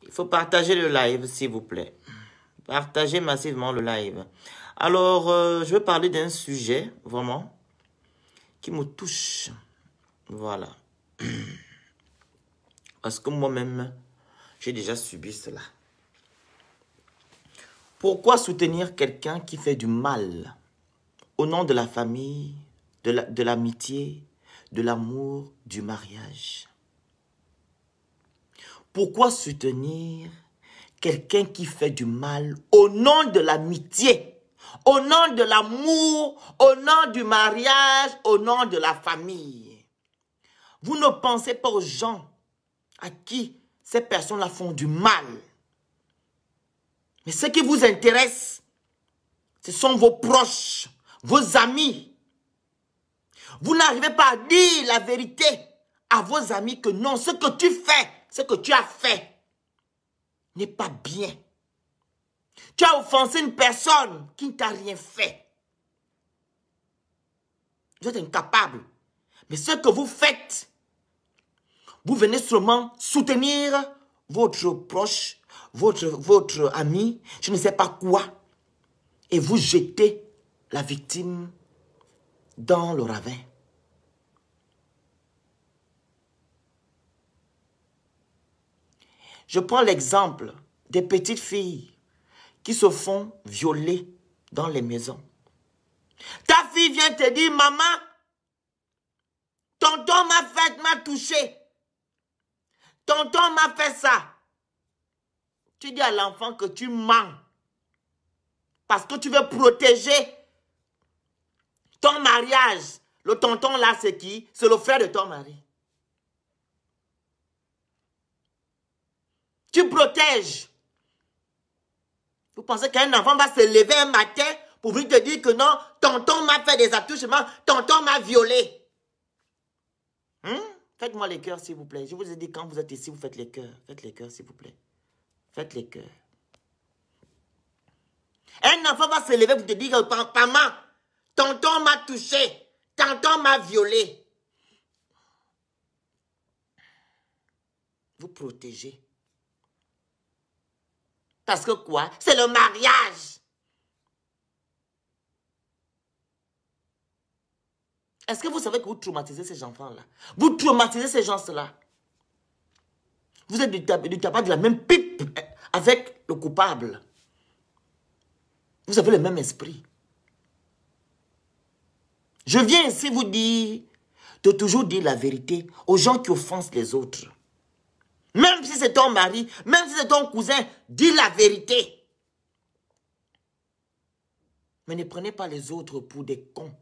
Il faut partager le live, s'il vous plaît. Partagez massivement le live. Alors, je vais parler d'un sujet, vraiment, qui me touche. Voilà. Parce que moi-même, j'ai déjà subi cela. Pourquoi soutenir quelqu'un qui fait du mal au nom de la famille, de l'amitié, de l'amour, du mariage? Pourquoi soutenir quelqu'un qui fait du mal au nom de l'amitié, au nom de l'amour, au nom du mariage, au nom de la famille? Vous ne pensez pas aux gens à qui ces personnes-là font du mal. Mais ce qui vous intéresse, ce sont vos proches, vos amis. Vous n'arrivez pas à dire la vérité à vos amis que non, ce que tu fais, ce que tu as fait n'est pas bien. Tu as offensé une personne qui ne t'a rien fait. Vous êtes incapable. Mais ce que vous faites, vous venez seulement soutenir votre proche, votre ami, je ne sais pas quoi, et vous jetez la victime dans le ravin. Je prends l'exemple des petites filles qui se font violer dans les maisons. Ta fille vient te dire, maman, tonton m'a touché. Tonton m'a fait ça. Tu dis à l'enfant que tu mens. Parce que tu veux protéger ton mariage. Le tonton là, c'est qui? C'est le frère de ton mari. Tu protèges. Vous pensez qu'un enfant va se lever un matin pour venir te dire que non, tonton m'a fait des attouchements, tonton m'a violé. Faites-moi les cœurs, s'il vous plaît. Je vous ai dit, quand vous êtes ici, vous faites les cœurs. Faites les cœurs, s'il vous plaît. Faites les cœurs. Un enfant va se lever pour te dire que maman, tonton m'a touché, tonton m'a violé. Vous protégez. Parce que quoi? C'est le mariage. Est-ce que vous savez que vous traumatisez ces enfants-là? Vous traumatisez ces gens-là. Vous êtes du tabac de la même pipe avec le coupable. Vous avez le même esprit. Je viens ici vous dire de toujours dire la vérité aux gens qui offensent les autres. Même si c'est ton mari, même si c'est ton cousin, dis la vérité. Mais ne prenez pas les autres pour des cons.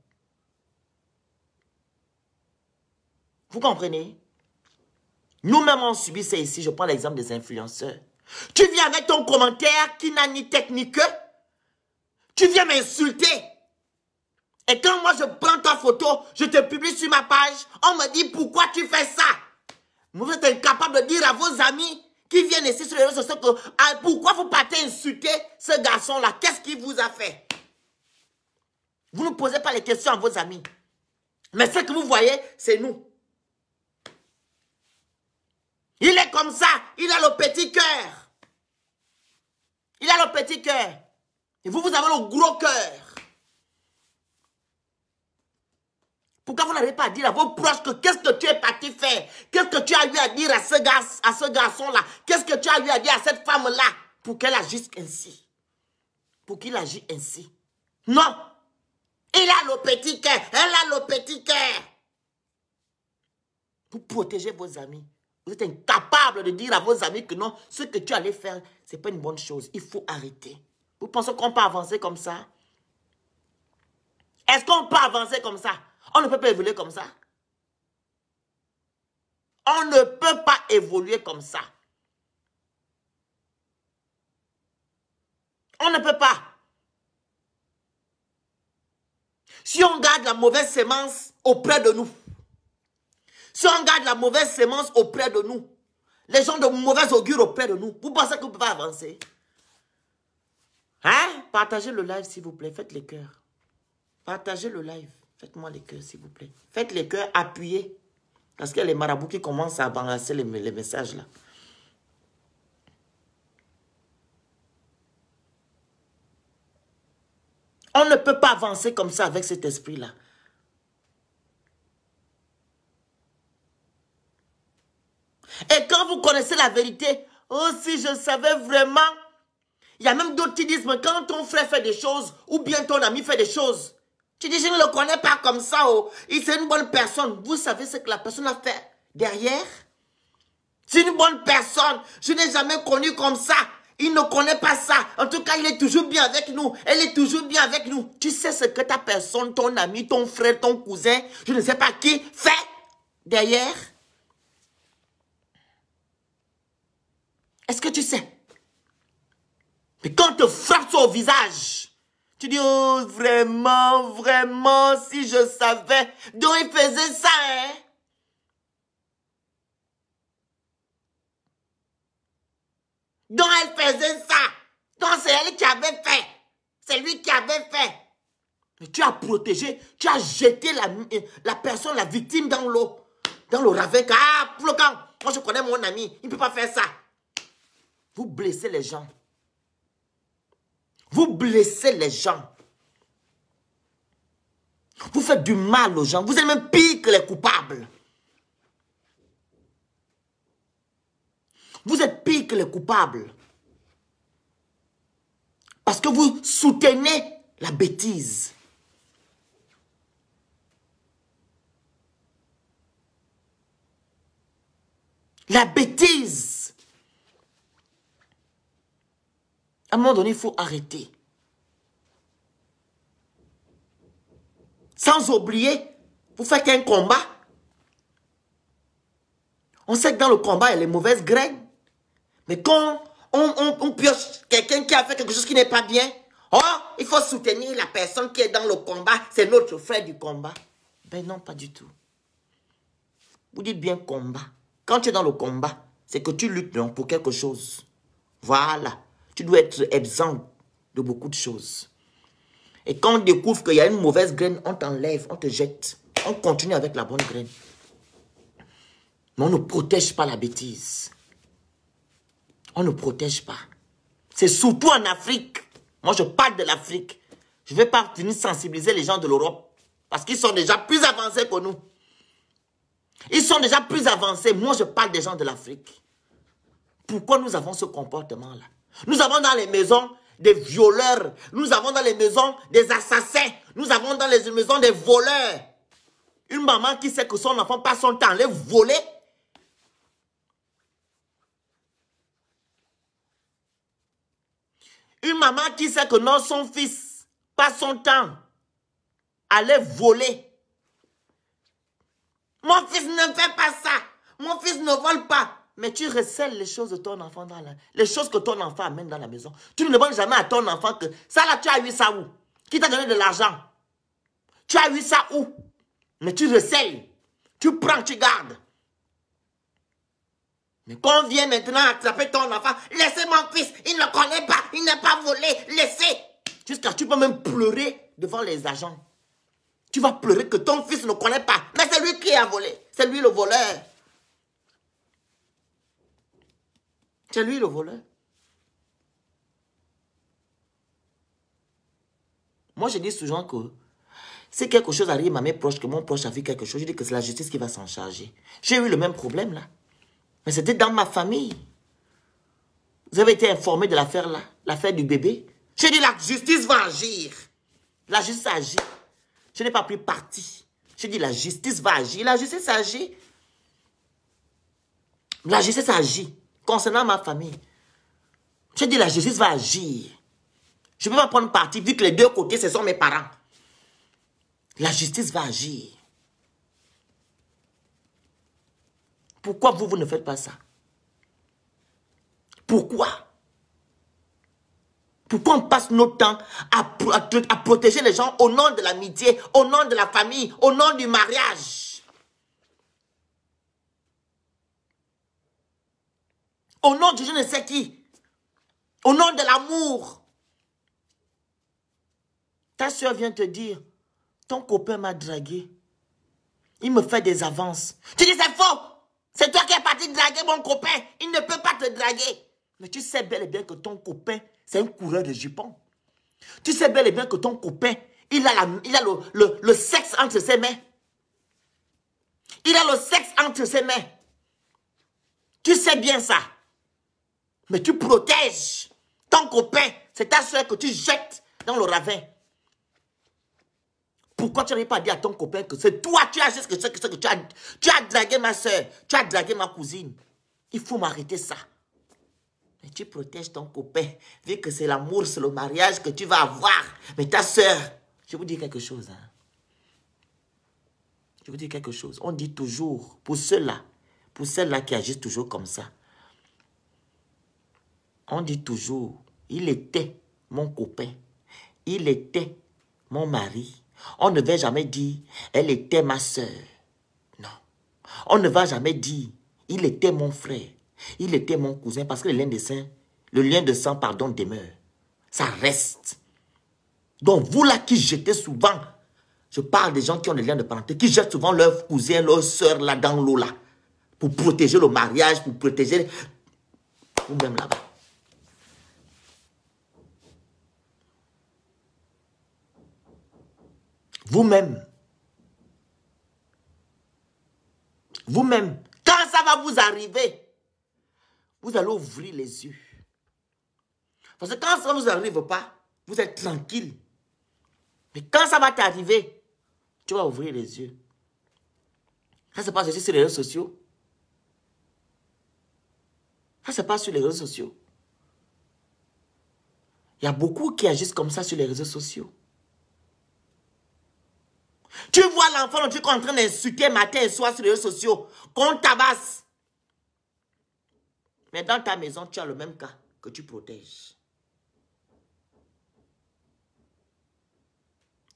Vous comprenez? Nous-mêmes, on subit ça ici. Je prends l'exemple des influenceurs. Tu viens avec ton commentaire qui n'a ni tête ni queue. Tu viens m'insulter. Et quand moi, je prends ta photo, je te publie sur ma page, on me dit pourquoi tu fais ça. Vous êtes incapable de dire à vos amis qui viennent ici sur les réseaux sociaux que pourquoi vous partez insulter ce garçon-là. Qu'est-ce qu'il vous a fait? Vous ne posez pas les questions à vos amis. Mais ce que vous voyez, c'est nous. Il est comme ça. Il a le petit cœur. Il a le petit cœur. Et vous, vous avez le gros cœur. Pourquoi vous n'arrivez pas à dire à vos proches que qu'est-ce que tu es parti faire? Qu'est-ce que tu as eu à dire à ce garçon-là? Qu'est-ce que tu as eu à dire à cette femme-là pour qu'elle agisse ainsi? Pour qu'il agisse ainsi? Non! Il a le petit cœur. Elle a le petit cœur. Vous protégez vos amis. Vous êtes incapable de dire à vos amis que non, ce que tu allais faire, ce n'est pas une bonne chose. Il faut arrêter. Vous pensez qu'on peut avancer comme ça? Est-ce qu'on peut avancer comme ça? On ne peut pas évoluer comme ça. On ne peut pas évoluer comme ça. On ne peut pas. Si on garde la mauvaise sémence auprès de nous, si on garde la mauvaise sémence auprès de nous, les gens de mauvaise augure auprès de nous, vous pensez que vous ne pouvez pas avancer? Hein? Partagez le live, s'il vous plaît. Faites les cœurs. Partagez le live. Faites-moi les cœurs, s'il vous plaît. Faites les cœurs, appuyez. Parce qu'il y a les marabouts qui commencent à balancer les messages là. On ne peut pas avancer comme ça avec cet esprit-là. Et quand vous connaissez la vérité, oh si je savais vraiment, il y a même d'autres qui disent, mais quand ton frère fait des choses, ou bien ton ami fait des choses, tu dis, je ne le connais pas comme ça, oh, c'est une bonne personne. Vous savez ce que la personne a fait derrière? C'est une bonne personne, je n'ai jamais connu comme ça. Il ne connaît pas ça. En tout cas, il est toujours bien avec nous. Elle est toujours bien avec nous. Tu sais ce que ta personne, ton ami, ton frère, ton cousin, je ne sais pas qui, fait derrière? Est-ce que tu sais? Mais quand on te frappe au visage, tu dis, oh, vraiment, vraiment, si je savais. Donc, il faisait ça, hein? Donc, elle faisait ça. Donc, c'est elle qui avait fait. C'est lui qui avait fait. Mais tu as protégé, tu as jeté la personne, la victime dans l'eau. Dans le ravin. Ah, Flocan, moi je connais mon ami, il ne peut pas faire ça. Vous blessez les gens. Vous blessez les gens. Vous faites du mal aux gens. Vous êtes même pire que les coupables. Vous êtes pire que les coupables. Parce que vous soutenez la bêtise. La bêtise. À un moment donné, il faut arrêter. Sans oublier, vous faites un combat. On sait que dans le combat, il y a les mauvaises graines. Mais quand on pioche quelqu'un qui a fait quelque chose qui n'est pas bien, oh, il faut soutenir la personne qui est dans le combat. C'est notre frère du combat. Ben non, pas du tout. Vous dites bien combat. Quand tu es dans le combat, c'est que tu luttes non, pour quelque chose. Voilà. Tu dois être exempt de beaucoup de choses. Et quand on découvre qu'il y a une mauvaise graine, on t'enlève, on te jette. On continue avec la bonne graine. Mais on ne protège pas la bêtise. On ne protège pas. C'est surtout en Afrique. Moi, je parle de l'Afrique. Je ne vais pas venir sensibiliser les gens de l'Europe. Parce qu'ils sont déjà plus avancés que nous. Ils sont déjà plus avancés. Moi, je parle des gens de l'Afrique. Pourquoi nous avons ce comportement-là? Nous avons dans les maisons des violeurs. Nous avons dans les maisons des assassins. Nous avons dans les maisons des voleurs. Une maman qui sait que son enfant passe son temps à les voler. Une maman qui sait que non, son fils passe son temps à les voler. Mon fils ne fait pas ça. Mon fils ne vole pas. Mais tu recèles les choses de ton enfant les choses que ton enfant amène dans la maison. Tu ne demandes jamais à ton enfant que ça là, tu as eu ça où? Qui t'a donné de l'argent? Tu as eu ça où? Mais tu recèles. Tu prends, tu gardes. Mais quand on vient maintenant attraper ton enfant, laissez mon fils, il ne connaît pas, il n'a pas volé, laissez. Jusqu'à tu peux même pleurer devant les agents. Tu vas pleurer que ton fils ne connaît pas. Mais c'est lui qui a volé. C'est lui le voleur. C'est lui le voleur. Moi, je dis souvent que si quelque chose arrive à mes proches, que mon proche a vu quelque chose, je dis que c'est la justice qui va s'en charger. J'ai eu le même problème là. Mais c'était dans ma famille. Vous avez été informé de l'affaire là, l'affaire du bébé. J'ai dit la justice va agir. La justice agit. Je n'ai pas pris parti. J'ai dit la justice va agir. La justice agit. La justice agit. Concernant ma famille. J'ai dit la justice va agir. Je ne peux pas prendre parti vu que les deux côtés, ce sont mes parents. La justice va agir. Pourquoi vous ne faites pas ça? Pourquoi? Pourquoi on passe notre temps à protéger les gens au nom de l'amitié, au nom de la famille, au nom du mariage? Au nom de je ne sais qui. Au nom de l'amour. Ta soeur vient te dire, ton copain m'a dragué. Il me fait des avances. Tu dis c'est faux. C'est toi qui es parti draguer mon copain. Il ne peut pas te draguer. Mais tu sais bel et bien que ton copain, c'est un coureur de jupons. Tu sais bel et bien que ton copain, il a le sexe entre ses mains. Il a le sexe entre ses mains. Tu sais bien ça. Mais tu protèges ton copain. C'est ta soeur que tu jettes dans le ravin. Pourquoi tu n'arrives pas à dire à ton copain que c'est toi, tu as juste que tu as dragué ma soeur, tu as dragué ma cousine. Il faut m'arrêter ça. Mais tu protèges ton copain, vu que c'est l'amour, c'est le mariage que tu vas avoir. Mais ta soeur, je vous dis quelque chose. Hein. Je vous dis quelque chose. On dit toujours, pour ceux-là qui agissent toujours comme ça, on dit toujours, il était mon copain, il était mon mari. On ne va jamais dire, elle était ma soeur. Non. On ne va jamais dire, il était mon frère, il était mon cousin, parce que le lien de sang, pardon, demeure. Ça reste. Donc, vous là qui jetez souvent, je parle des gens qui ont des liens de parenté, qui jettent souvent leur cousin, leur soeur là dans l'eau là, pour protéger le mariage, pour protéger vous-même là-bas. Vous-même. Vous-même. Quand ça va vous arriver, vous allez ouvrir les yeux. Parce que quand ça ne vous arrive pas, vous êtes tranquille. Mais quand ça va t'arriver, tu vas ouvrir les yeux. Ça se passe aussi sur les réseaux sociaux. Ça se passe sur les réseaux sociaux. Il y a beaucoup qui agissent comme ça sur les réseaux sociaux. Tu vois l'enfant dont tu es en train d'insulter matin et soir sur les réseaux sociaux, qu'on tabasse. Mais dans ta maison, tu as le même cas que tu protèges.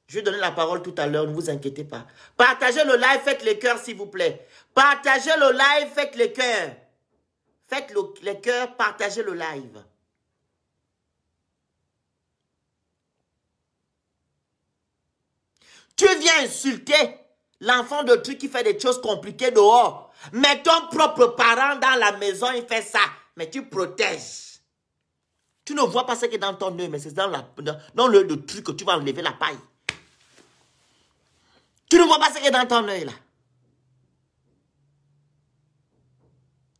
Je vais donner la parole tout à l'heure, ne vous inquiétez pas. Partagez le live, faites les cœurs s'il vous plaît. Partagez le live, faites les cœurs. Faites les cœurs, partagez le live. Tu viens insulter l'enfant de truc qui fait des choses compliquées dehors. Mais ton propre parent dans la maison, il fait ça. Mais tu protèges. Tu ne vois pas ce qui est dans ton œil, mais c'est dans l'œil de truc que tu vas enlever la paille. Tu ne vois pas ce qui est dans ton œil là.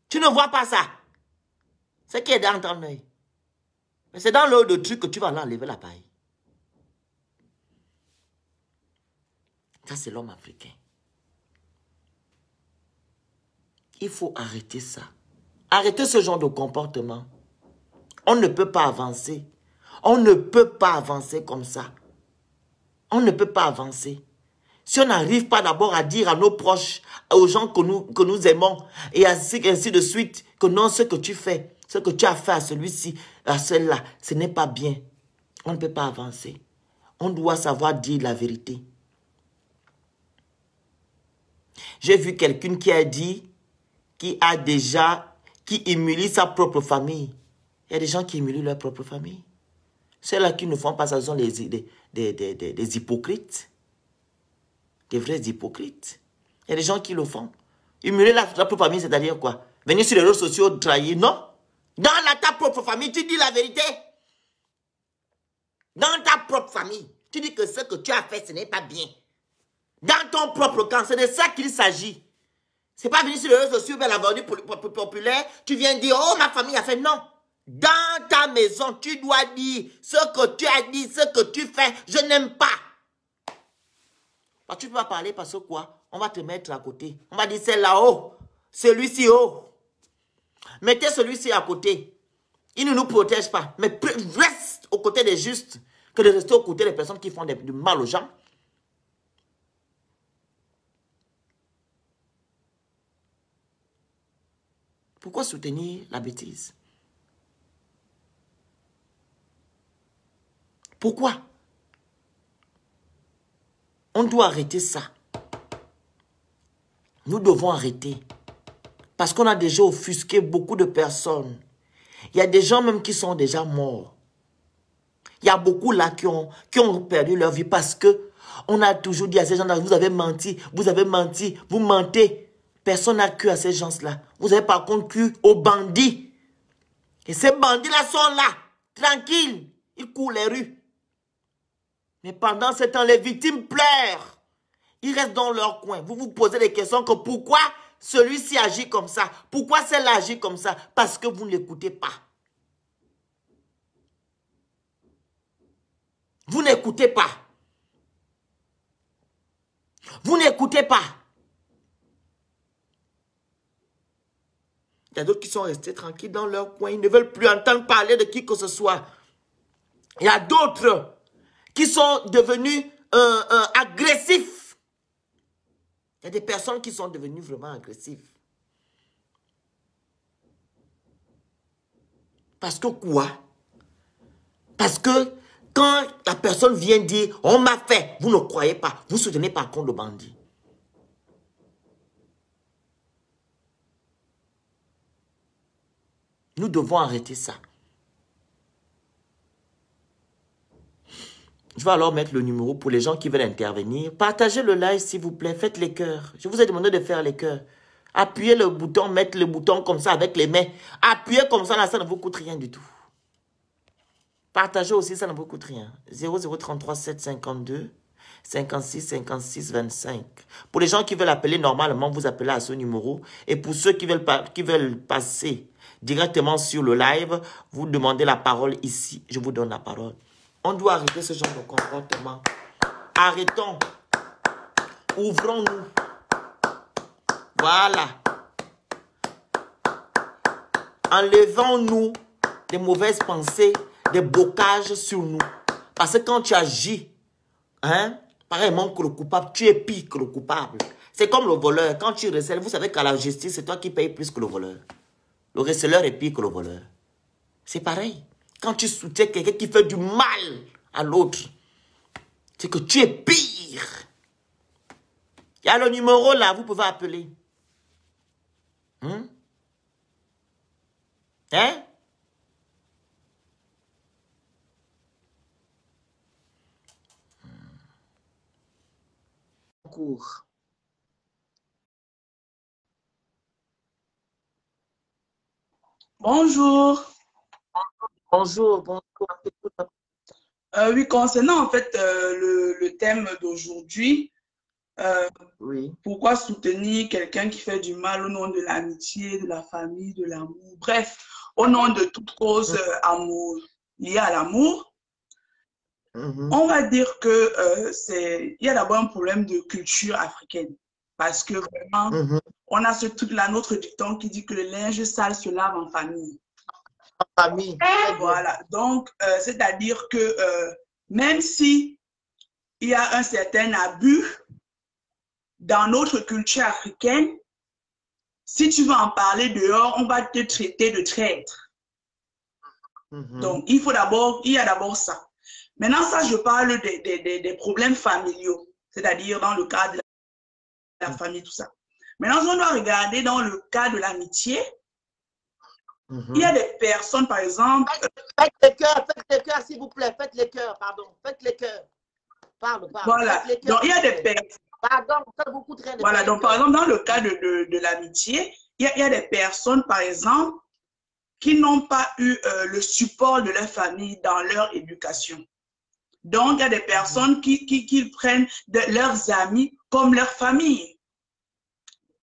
Tu ne vois pas ça. Ce qui est dans ton œil. Mais c'est dans l'œil de truc que tu vas enlever la paille. Ça, c'est l'homme africain. Il faut arrêter ça. Arrêtez ce genre de comportement. On ne peut pas avancer. On ne peut pas avancer comme ça. On ne peut pas avancer. Si on n'arrive pas d'abord à dire à nos proches, aux gens que nous aimons, et ainsi de suite, que non, ce que tu fais, ce que tu as fait à celui-ci, à celle-là, ce n'est pas bien. On ne peut pas avancer. On doit savoir dire la vérité. J'ai vu quelqu'un qui a dit, qui humilie sa propre famille. Il y a des gens qui humilient leur propre famille. Ceux-là qui ne font pas ça sont des hypocrites. Des vrais hypocrites. Il y a des gens qui le font. Humilier la propre famille, c'est-à-dire quoi? Venir sur les réseaux sociaux, trahir, non? Dans ta propre famille, tu dis la vérité. Dans ta propre famille, tu dis que ce que tu as fait, ce n'est pas bien. Dans ton propre camp, c'est de ça qu'il s'agit. C'est pas venir sur les réseaux sociaux, vers la venue populaire, tu viens dire, oh, ma famille a fait, non. Dans ta maison, tu dois dire ce que tu as dit, ce que tu fais, je n'aime pas. Tu ne peux pas parler parce que quoi? On va te mettre à côté. On va dire, c'est là-haut, celui-ci haut. Mettez celui-ci à côté. Il ne nous protège pas. Mais reste aux côtés des justes que de rester aux côtés des personnes qui font du mal aux gens. Pourquoi soutenir la bêtise? Pourquoi? On doit arrêter ça. Nous devons arrêter. Parce qu'on a déjà offusqué beaucoup de personnes. Il y a des gens même qui sont déjà morts. Il y a beaucoup là qui ont perdu leur vie parce que on a toujours dit à ces gens-là, vous avez menti, vous mentez. Personne n'a cru à ces gens-là. Vous avez par contre cru aux bandits. Et ces bandits-là sont là, tranquilles. Ils courent les rues. Mais pendant ce temps, les victimes pleurent. Ils restent dans leur coin. Vous vous posez des questions que pourquoi celui-ci agit comme ça? Pourquoi celle-là agit comme ça? Parce que vous ne l'écoutez pas. Vous n'écoutez pas. Vous n'écoutez pas. Il y a d'autres qui sont restés tranquilles dans leur coin. Ils ne veulent plus entendre parler de qui que ce soit. Il y a d'autres qui sont devenus agressifs. Il y a des personnes qui sont devenues vraiment agressives. Parce que quoi? Parce que quand la personne vient dire « on m'a fait », vous ne croyez pas. Vous soutenez par contre le bandit. Nous devons arrêter ça. Je vais alors mettre le numéro pour les gens qui veulent intervenir. Partagez le live s'il vous plaît. Faites les cœurs. Je vous ai demandé de faire les cœurs. Appuyez le bouton, mettez le bouton comme ça avec les mains. Appuyez comme ça, là, ça ne vous coûte rien du tout. Partagez aussi, ça ne vous coûte rien. 0033 752 56 56 25. Pour les gens qui veulent appeler normalement, vous appelez à ce numéro. Et pour ceux qui veulent passer directement sur le live, vous demandez la parole ici. Je vous donne la parole. On doit arrêter ce genre de comportement. Arrêtons. Ouvrons-nous. Voilà. Enlevons-nous des mauvaises pensées, des blocages sur nous. Parce que quand tu agis, hein, pareillement que le coupable, tu es pire que le coupable. C'est comme le voleur. Quand tu recèles, vous savez qu'à la justice, c'est toi qui payes plus que le voleur. Le receleur est pire que le voleur. C'est pareil. Quand tu soutiens quelqu'un qui fait du mal à l'autre, c'est que tu es pire. Il y a le numéro là, vous pouvez appeler. Hein? Hein? Cours. Bonjour. Bonjour, bonjour. Oui, concernant en fait le thème d'aujourd'hui, Oui. pourquoi soutenir quelqu'un qui fait du mal au nom de l'amitié, de la famille, de l'amour, bref, au nom de toute cause amour, liée à l'amour, on va dire que il y a d'abord un problème de culture africaine. Parce que vraiment, on a ce truc-là, notre dicton qui dit que le linge sale se lave en famille. Famille. Voilà, donc c'est-à-dire que même si il y a un certain abus dans notre culture africaine, si tu veux en parler dehors, on va te traiter de traître. Donc il y a d'abord ça. Maintenant, ça, je parle des problèmes familiaux, c'est-à-dire dans le cadre de la famille, tout ça. Maintenant, si on doit regarder dans le cas de l'amitié, il y a des personnes, par exemple... Faites les cœurs, s'il vous plaît. Faites les cœurs, pardon. Faites les cœurs. Pardon. Voilà. Donc, il y a des personnes... Pardon, ça ne vous coûte rien de Voilà. Donc, par exemple, dans le cas de l'amitié, il y a des personnes, par exemple, qui n'ont pas eu le support de leur famille dans leur éducation. Donc, il y a des personnes qui prennent leurs amis comme leur famille.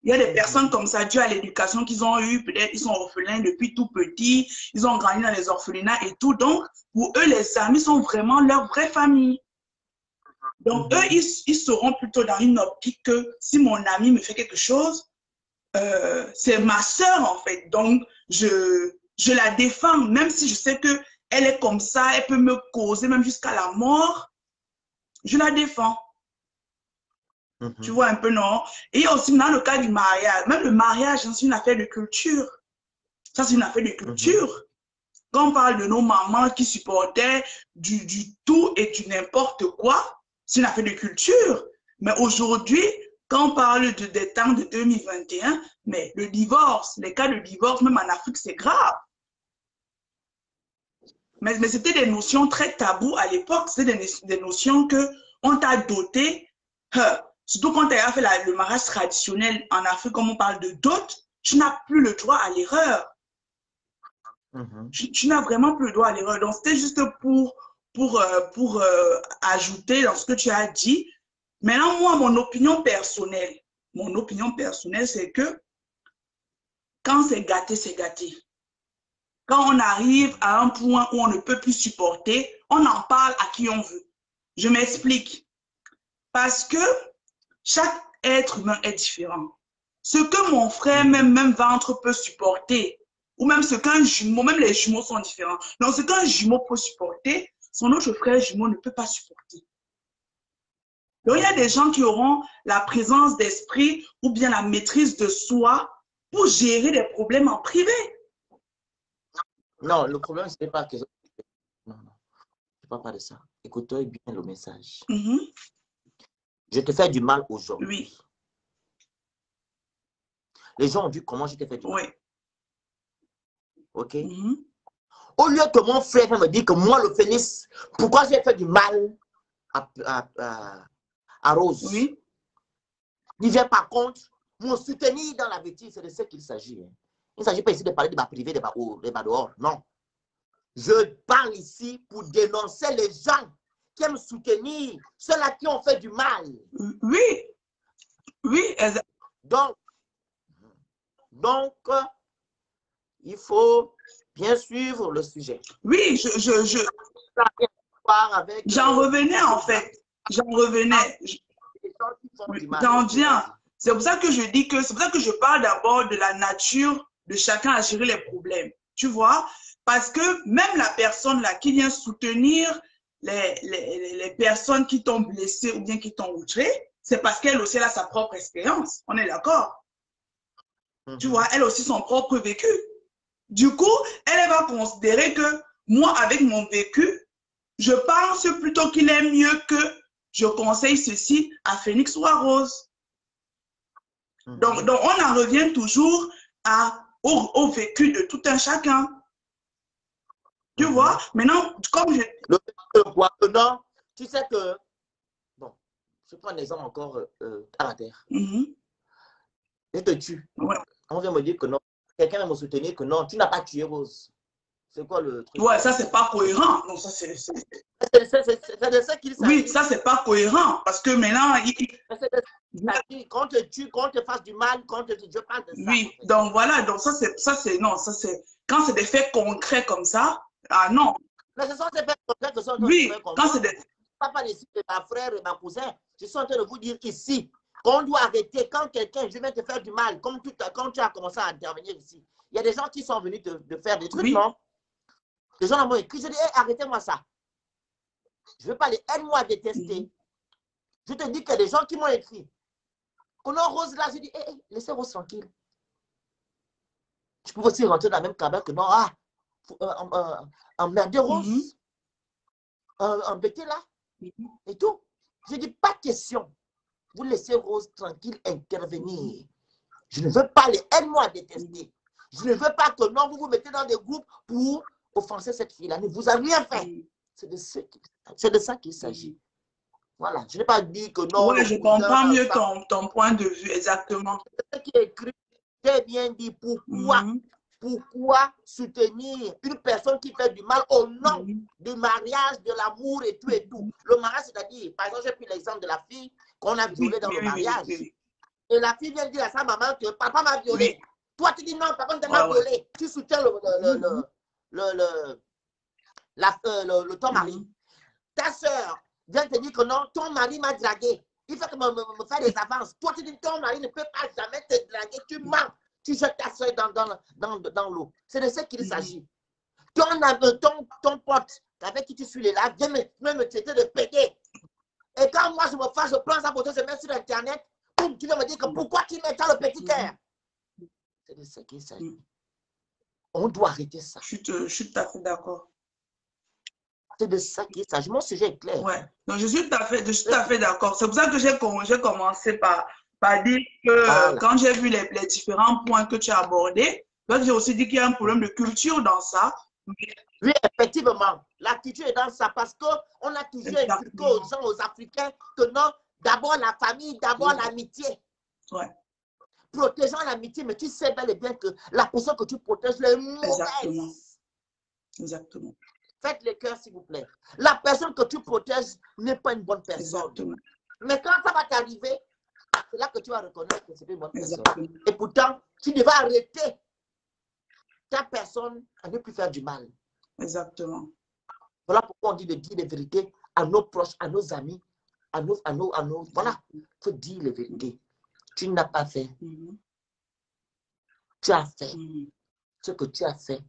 Il y a des personnes comme ça, dû à l'éducation qu'ils ont eue, peut-être ils sont orphelins depuis tout petit, ils ont grandi dans les orphelinats et tout. Donc, pour eux, les amis sont vraiment leur vraie famille. Donc, eux, ils seront plutôt dans une optique que si mon ami me fait quelque chose, c'est ma sœur en fait. Donc, je la défends, même si je sais qu'elle est comme ça, elle peut me causer même jusqu'à la mort, je la défends. Tu vois un peu, non? Et il y a aussi dans le cas du mariage. Même le mariage, c'est une affaire de culture. Ça, c'est une affaire de culture. Quand on parle de nos mamans qui supportaient du tout et du n'importe quoi, c'est une affaire de culture. Mais aujourd'hui, quand on parle des temps de 2021, mais le divorce, les cas de divorce, même en Afrique, c'est grave. Mais c'était des notions très taboues à l'époque. C'était des notions qu'on t'a dotées. Surtout quand tu as fait le mariage traditionnel en Afrique, comme on parle de dot, tu n'as plus le droit à l'erreur. Tu n'as vraiment plus le droit à l'erreur. Donc, c'était juste pour ajouter dans ce que tu as dit. Maintenant, moi, mon opinion personnelle, c'est que quand c'est gâté, c'est gâté. Quand on arrive à un point où on ne peut plus supporter, on en parle à qui on veut. Je m'explique. Parce que chaque être humain est différent. Ce que mon frère, même ventre, peut supporter, ou même ce qu'un jumeau, même les jumeaux sont différents. Donc, ce qu'un jumeau peut supporter, son autre frère jumeau ne peut pas supporter. Donc, il y a des gens qui auront la présence d'esprit ou bien la maîtrise de soi pour gérer des problèmes en privé. Non, le problème, ce n'est pas que... Non, non, je ne parle pas de ça. Écoutez bien le message. Je te fais du mal aujourd'hui. Oui. Les gens ont vu comment je t'ai fait du mal. Oui. OK? Au lieu que mon frère me dise que moi, le phénix, pourquoi j'ai fait du mal à Rose? Oui. Il vient par contre me soutenir dans la bêtise. C'est de ce qu'il s'agit. Hein. Il ne s'agit pas ici de parler de ma privée, de ma dehors. Non. Je parle ici pour dénoncer les gens qui aiment soutenir ceux-là qui ont fait du mal. Oui. Oui, exactement. Donc, il faut bien suivre le sujet. Oui, j'en revenais en fait. J'en revenais. J'en viens. C'est pour ça que je dis que, c'est pour ça que je parle d'abord de la nature de chacun à gérer les problèmes. Tu vois? Parce que même la personne là qui vient soutenir les personnes qui t'ont blessé ou bien qui t'ont outré, c'est parce qu'elle aussi a sa propre expérience. On est d'accord? Tu vois, elle a aussi son propre vécu. Du coup, elle va considérer que moi, avec mon vécu, je pense plutôt qu'il est mieux que je conseille ceci à Phénix ou à Rose. Donc, on en revient toujours au vécu de tout un chacun. Tu vois? Maintenant, comme je... Non, tu sais que... Bon, je prends un exemple encore à la terre. Je te tue. Ouais. On vient me dire que non. Quelqu'un va me soutenir que non, tu n'as pas tué Rose. C'est quoi le truc? Ouais, ça, c'est pas cohérent. Non, ça, c'est de ça qu'il s'agit. Oui, ça, c'est pas cohérent. Parce que maintenant... Qu'on te tue, qu'on te fasse du mal, qu'on te... Je parle de ça. Oui, en fait. Donc voilà. Donc ça, c'est... Non, ça, c'est... Quand c'est des faits concrets comme ça, ah non. Mais ce sont des faits concrets que sont oui, quand c'est des... Pas ici de ma frère et ma cousin. Je suis en train de vous dire ici qu'on doit arrêter quand quelqu'un vient te faire du mal, comme quand tu as commencé à intervenir ici. Il y a des gens qui sont venus te faire des trucs, non? Les gens m'ont écrit, je dis, hey, arrêtez-moi ça. Je ne veux pas les aide-moi à détester. Je te dis qu'il y a des gens qui m'ont écrit. Qu'on a Rose là, je dis, hey, laissez Rose tranquille. Je peux aussi rentrer dans la même cabane que non, emmerder Rose, embêter là, et tout. Je dis, pas de question. Vous laissez Rose tranquille intervenir. Je ne veux pas les aide-moi à détester. Je ne veux pas que non, vous vous mettez dans des groupes pour offenser cette fille-là. Ne vous a rien fait. C'est de ça qu'il s'agit. Voilà. Je n'ai pas dit que non. Oui, je comprends mieux ton point de vue, exactement. C'est ce qui est écrit. J'ai bien dit pourquoi soutenir une personne qui fait du mal au nom du mariage, de l'amour et tout et tout. Le mariage, c'est-à-dire, par exemple, j'ai pris l'exemple de la fille qu'on a violée dans le mariage. Et la fille vient dire à sa maman que papa m'a violée. Toi, tu dis non, papa ne t'a pas violée. Tu soutiens ton mari. Ta soeur vient te dire que non, ton mari m'a dragué. Il faut que me faire des avances. Toi, tu dis ton mari ne peut pas jamais te draguer. Tu mens. Tu jettes ta soeur dans l'eau. C'est de ce qu'il s'agit. Ton pote avec qui tu suis là vient me traiter de pédé. Et quand moi je me fâche, je prends sa photo, je mets sur Internet. Boum, tu vas me dire que pourquoi tu mets dans le petit cœur. C'est de ce qu'il s'agit. On doit arrêter ça. Je suis tout à fait d'accord. C'est de ça qu'il s'agit. Mon sujet est clair. Ouais. Donc, je suis tout à fait d'accord. C'est pour ça que j'ai commencé par dire que quand j'ai vu les différents points que tu as abordés, j'ai aussi dit qu'il y a un problème de culture dans ça. Oui, effectivement. La culture est dans ça parce qu'on a toujours expliqué aux gens, aux Africains, que non, d'abord la famille, d'abord l'amitié. Ouais. Protégeant l'amitié, mais tu sais bel et bien que la personne que tu protèges, elle est mauvaise. Exactement. Faites les cœurs, s'il vous plaît. La personne que tu protèges n'est pas une bonne personne. Exactement. Mais quand ça va t'arriver, c'est là que tu vas reconnaître que c'est une bonne personne. Exactement. Et pourtant, tu devais arrêter ta personne à ne plus faire du mal. Exactement. Voilà pourquoi on dit de dire les vérités à nos proches, à nos amis, à nos voilà, il faut dire les vérités. Tu n'as pas fait. Tu as fait. Ce que tu as fait,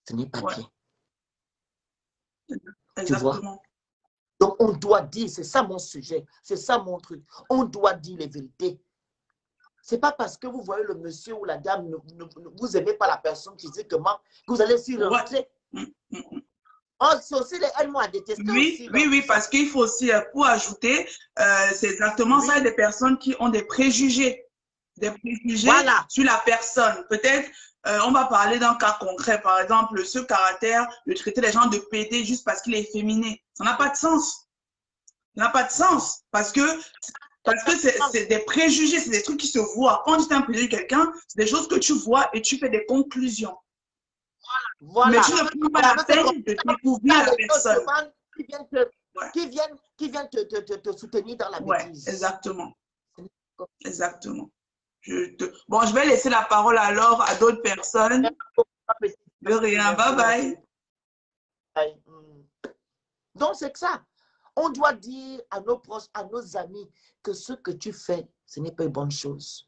ce n'est pas bien. Tu vois? Donc, on doit dire, c'est ça mon sujet, c'est ça mon truc. On doit dire les vérités. Ce n'est pas parce que vous voyez le monsieur ou la dame, vous n'aimez pas la personne physiquement, que vous allez s'y rentrer. Oh, c'est aussi les haines à détester. Oui, aussi, oui, oui, parce qu'il faut aussi, pour ajouter, c'est exactement ça, des personnes qui ont des préjugés. Voilà. Sur la personne. Peut-être, on va parler d'un cas concret, par exemple, ce caractère de traiter les gens de pédé juste parce qu'il est efféminé. Ça n'a pas de sens. Ça n'a pas de sens. Parce que c'est des préjugés, c'est des trucs qui se voient. Quand tu t'es un préjugé de quelqu'un, c'est des choses que tu vois et tu fais des conclusions. Voilà. Mais tu ne prends pas la peine de découvrir la personne. Qui viennent te soutenir dans la bêtise. Exactement. Exactement. Bon, je vais laisser la parole alors à d'autres personnes. De rien. Bye bye. Donc, c'est ça. On doit dire à nos proches, à nos amis, que ce que tu fais, ce n'est pas une bonne chose.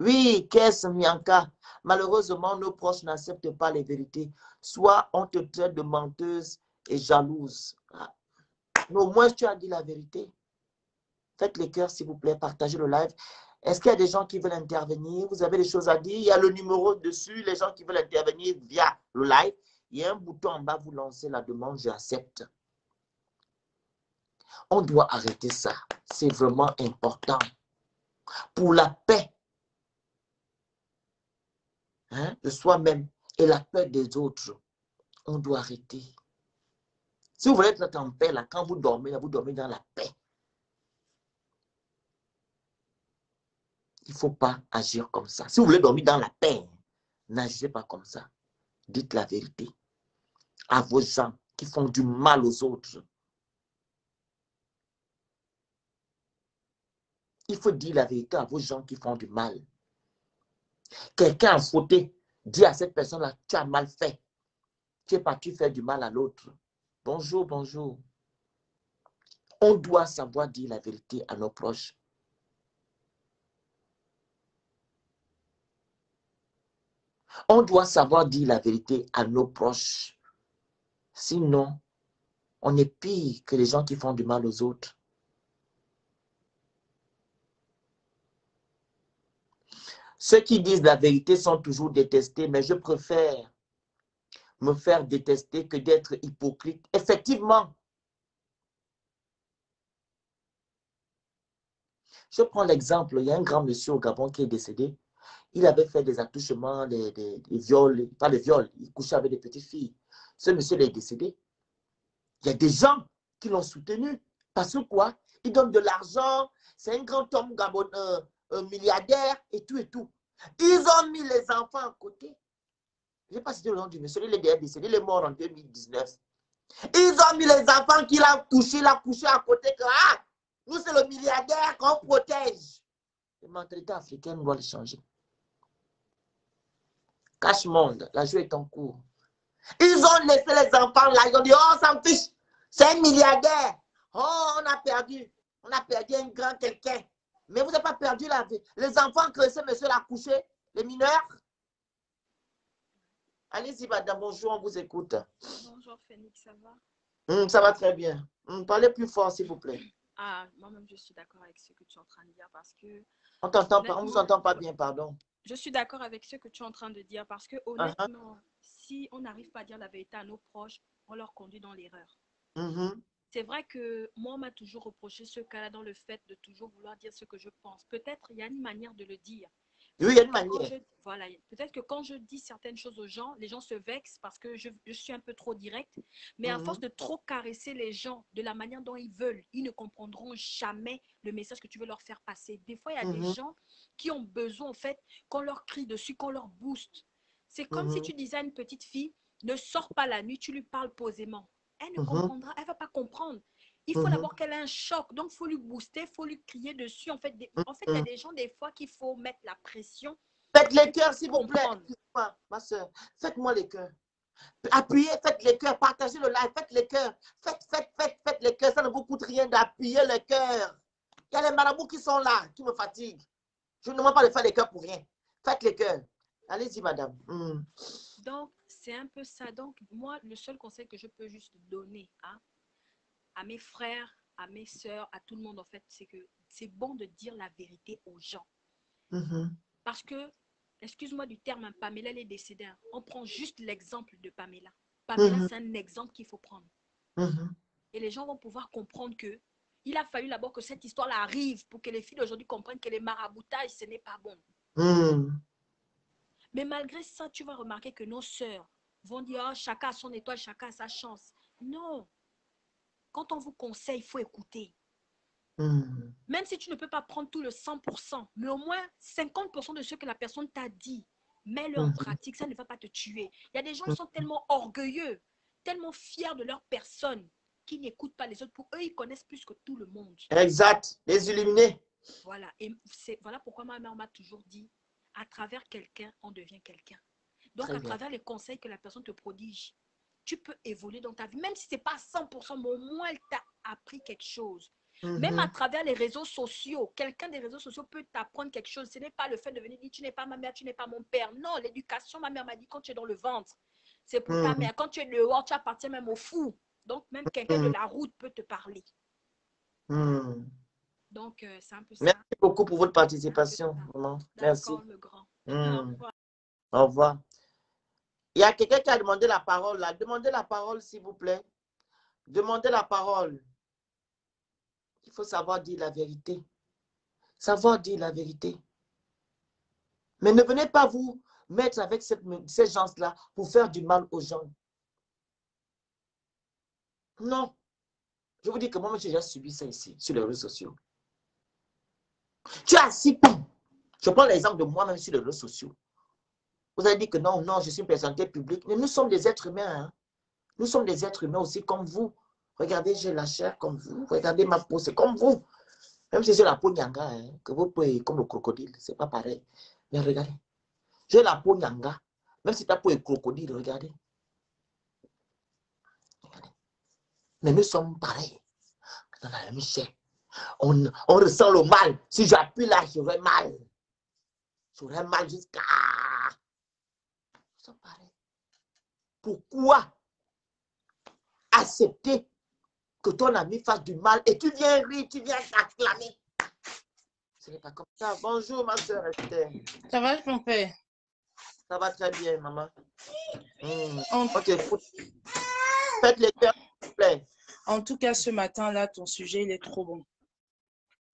Oui, qu'est-ce, Mianka? Malheureusement, nos proches n'acceptent pas les vérités. Soit on te traite de menteuse et jalouse. Mais au moins, tu as dit la vérité. Faites les cœurs, s'il vous plaît. Partagez le live. Est-ce qu'il y a des gens qui veulent intervenir? Vous avez des choses à dire? Il y a le numéro dessus. Les gens qui veulent intervenir via le live. Il y a un bouton en bas, vous lancez la demande, j'accepte. On doit arrêter ça. C'est vraiment important. Pour la paix de soi-même et la paix des autres, on doit arrêter. Si vous voulez être en paix, là, quand vous dormez dans la paix. Il ne faut pas agir comme ça. Si vous voulez dormir dans la paix, n'agissez pas comme ça. Dites la vérité à vos gens qui font du mal aux autres. Il faut dire la vérité à vos gens qui font du mal. Quelqu'un a fauté, dit à cette personne-là, tu as mal fait. Tu es parti faire du mal à l'autre. Bonjour, bonjour. On doit savoir dire la vérité à nos proches. On doit savoir dire la vérité à nos proches. Sinon, on est pire que les gens qui font du mal aux autres. Ceux qui disent la vérité sont toujours détestés, mais je préfère me faire détester que d'être hypocrite. Effectivement. Je prends l'exemple, il y a un grand monsieur au Gabon qui est décédé. Il avait fait des attouchements, des viols, pas des viols, il couchait avec des petites filles. Ce monsieur est décédé. Il y a des gens qui l'ont soutenu. Parce que quoi? Il donne de l'argent, c'est un grand homme gabonais, un milliardaire et tout et tout. Ils ont mis les enfants à côté. Je n'ai pas cité le nom du monsieur, il est décédé, il est mort en 2019. Ils ont mis les enfants qu'il a touchés, il a couché à côté. Que, nous, c'est le milliardaire qu'on protège. La mentalité africaine doit le changer. Cache monde, la joie est en cours. Ils ont laissé les enfants là, ils ont dit, oh, on s'en fiche, c'est un milliardaire. Oh, on a perdu un grand quelqu'un. Mais vous n'avez pas perdu la vie. Les enfants que ce monsieur l'a couché, les mineurs. Allez-y, madame, bonjour, on vous écoute. Bonjour, Phoenix, ça va? Ça va très bien. Parlez plus fort, s'il vous plaît. Moi-même, je suis d'accord avec ce que tu es en train de dire parce que... On ne vous entend pas bien, pardon. Je suis d'accord avec ce que tu es en train de dire parce que, honnêtement, si on n'arrive pas à dire la vérité à nos proches, on leur conduit dans l'erreur. C'est vrai que moi, on m'a toujours reproché ce cas-là dans le fait de toujours vouloir dire ce que je pense. Peut-être il y a une manière de le dire. Oui, il y a une manière. Voilà, peut-être que quand je dis certaines choses aux gens, les gens se vexent parce que je suis un peu trop directe. Mais à force de trop caresser les gens de la manière dont ils veulent, ils ne comprendront jamais le message que tu veux leur faire passer. Des fois, il y a des gens qui ont besoin, en fait, qu'on leur crie dessus, qu'on leur booste. C'est comme si tu disais à une petite fille, ne sors pas la nuit, tu lui parles posément. Elle ne comprendra, elle ne va pas comprendre. Il faut d'abord qu'elle ait un choc. Donc, il faut lui booster, il faut lui crier dessus. En fait, il y a des gens, des fois, qu'il faut mettre la pression. Faites les cœurs, s'il vous plaît. Excusez-moi, ma soeur. Faites-moi les cœurs. Appuyez, faites les cœurs. Partagez le live, faites les cœurs. Faites les cœurs. Ça ne vous coûte rien d'appuyer les cœurs. Il y a les marabouts qui sont là, qui me fatiguent. Je ne demande pas de faire les cœurs pour rien. Faites les cœurs. Allez-y, madame. Donc, c'est un peu ça. Donc, moi, le seul conseil que je peux juste donner à mes frères, à mes sœurs, à tout le monde, en fait, c'est que c'est bon de dire la vérité aux gens. Parce que, excuse-moi du terme, Pamela, elle est décédée. On prend juste l'exemple de Pamela. Pamela, c'est un exemple qu'il faut prendre. Et les gens vont pouvoir comprendre que il a fallu d'abord que cette histoire-là arrive pour que les filles d'aujourd'hui comprennent que les maraboutages, ce n'est pas bon. Mais malgré ça, tu vas remarquer que nos sœurs vont dire, oh, chacun a son étoile, chacun a sa chance. Non. Quand on vous conseille, il faut écouter. Même si tu ne peux pas prendre tout le 100%, mais au moins 50% de ce que la personne t'a dit, mets-le en pratique, ça ne va pas te tuer. Il y a des gens qui sont tellement orgueilleux, tellement fiers de leur personne, qui n'écoutent pas les autres. Pour eux, ils connaissent plus que tout le monde. Exact. Les illuminés. Voilà. Et voilà pourquoi ma mère m'a toujours dit, à travers quelqu'un, on devient quelqu'un. Donc, à travers les conseils que la personne te prodige, tu peux évoluer dans ta vie. Même si ce n'est pas 100%, mais au moins, elle t'a appris quelque chose. Même à travers les réseaux sociaux, quelqu'un des réseaux sociaux peut t'apprendre quelque chose. Ce n'est pas le fait de venir dire, tu n'es pas ma mère, tu n'es pas mon père. Non, l'éducation, ma mère m'a dit, quand tu es dans le ventre, c'est pour ta mère. Quand tu es dehors, tu appartiens même au fou. Donc, même quelqu'un de la route peut te parler. Donc, c'est un peu ça. Merci beaucoup pour votre participation. Merci. D'accord, le grand. Au revoir. Il y a quelqu'un qui a demandé la parole là. Demandez la parole, s'il vous plaît. Demandez la parole. Il faut savoir dire la vérité. Savoir dire la vérité. Mais ne venez pas vous mettre avec ces gens-là pour faire du mal aux gens. Non. Je vous dis que moi, j'ai déjà subi ça ici, sur les réseaux sociaux. Tu as 6 ans. Je prends l'exemple de moi-même sur les réseaux sociaux. Vous avez dit que non, je suis une personnalité publique. Mais nous sommes des êtres humains. Hein. Nous sommes des êtres humains aussi comme vous. Regardez, j'ai la chair comme vous. Regardez ma peau, c'est comme vous. Même si j'ai la peau nyanga, hein, que vous pouvez, comme le crocodile, c'est pas pareil. Mais regardez, j'ai la peau nyanga. Même si ta peau est crocodile, regardez. Mais nous sommes pareils. Dans la même chair. On ressent le mal. Si j'appuie là, j'aurai mal. J'aurai mal jusqu'à... Nous sommes pareils. Pourquoi accepter que ton ami fasse du mal et tu viens rire, tu viens t'acclamer? Ce n'est pas comme ça. Bonjour, ma soeur Esther. Ça va, mon père? Ça va très bien, maman. Ok, faites les cœurs, s'il vous plaît. En tout cas, ce matin-là, ton sujet, il est trop bon.